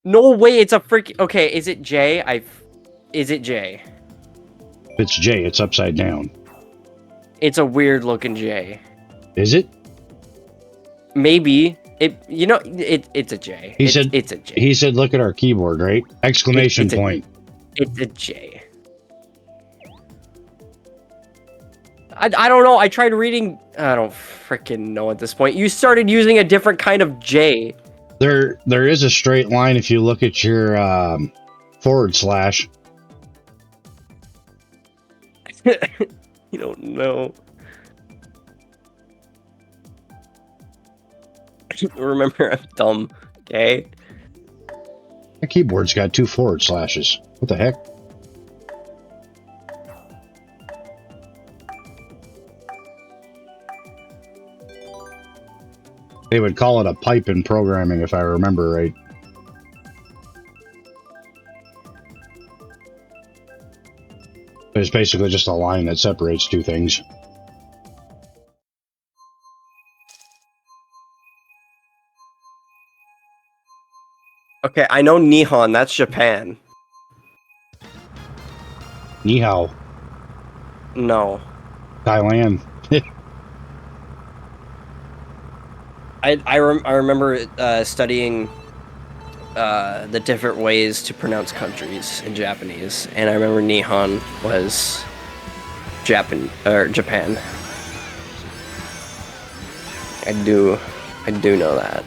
No way, it's a freaking... Okay, is it J? Is it J? If it's J, it's upside down. It's a weird looking J. Is it? Maybe. It's a J. It's a J. He said, look at our keyboard, right? Exclamation point. It's a J. I don't know. I tried reading... I don't freaking know at this point. You started using a different kind of J. There is a straight line if you look at your /. You don't know. Remember, I'm dumb. Okay. The keyboard's got 2 forward slashes. What the heck? They would call it a pipe in programming, if I remember right. It's basically just a line that separates 2 things. Okay, I know Nihon. That's Japan. Ni hao. No. Thailand. I remember studying the different ways to pronounce countries in Japanese, and I remember Nihon was Japan. I do know that.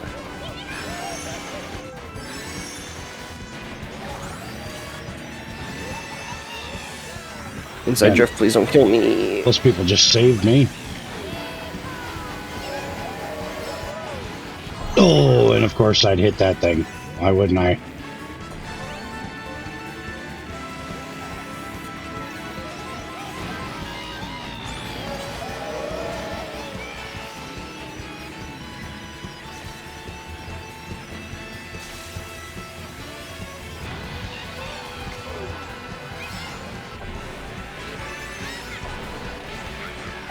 Inside drift, please don't kill me. Those people just saved me. Oh, and of course I'd hit that thing. Why wouldn't I?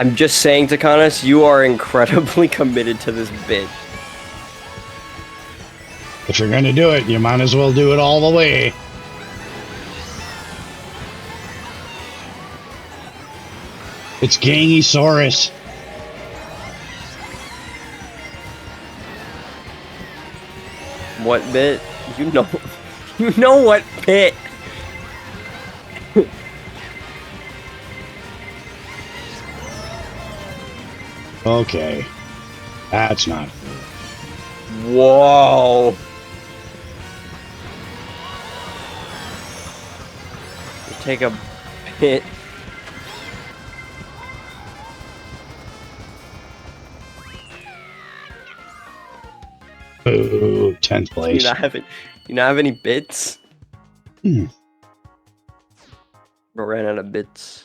I'm just saying, Takanas, you are incredibly committed to this bit. If you're gonna do it, you might as well do it all the way. It's Gangisaurus. What bit? You know, you know what bit? Okay. That's not. Whoa. Take a hit. Ooh, 10th place. You not have any bits? Hmm. I ran out of bits.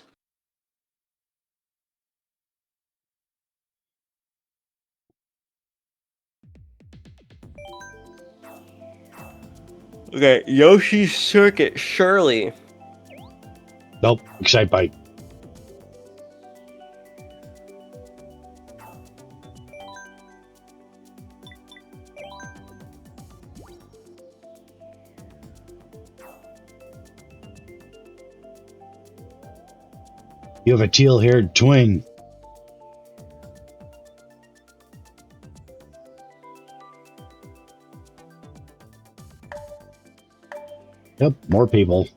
Okay, Yoshi's Circuit, surely. Nope, Excite Bike. You have a teal-haired twin. Yep, more people.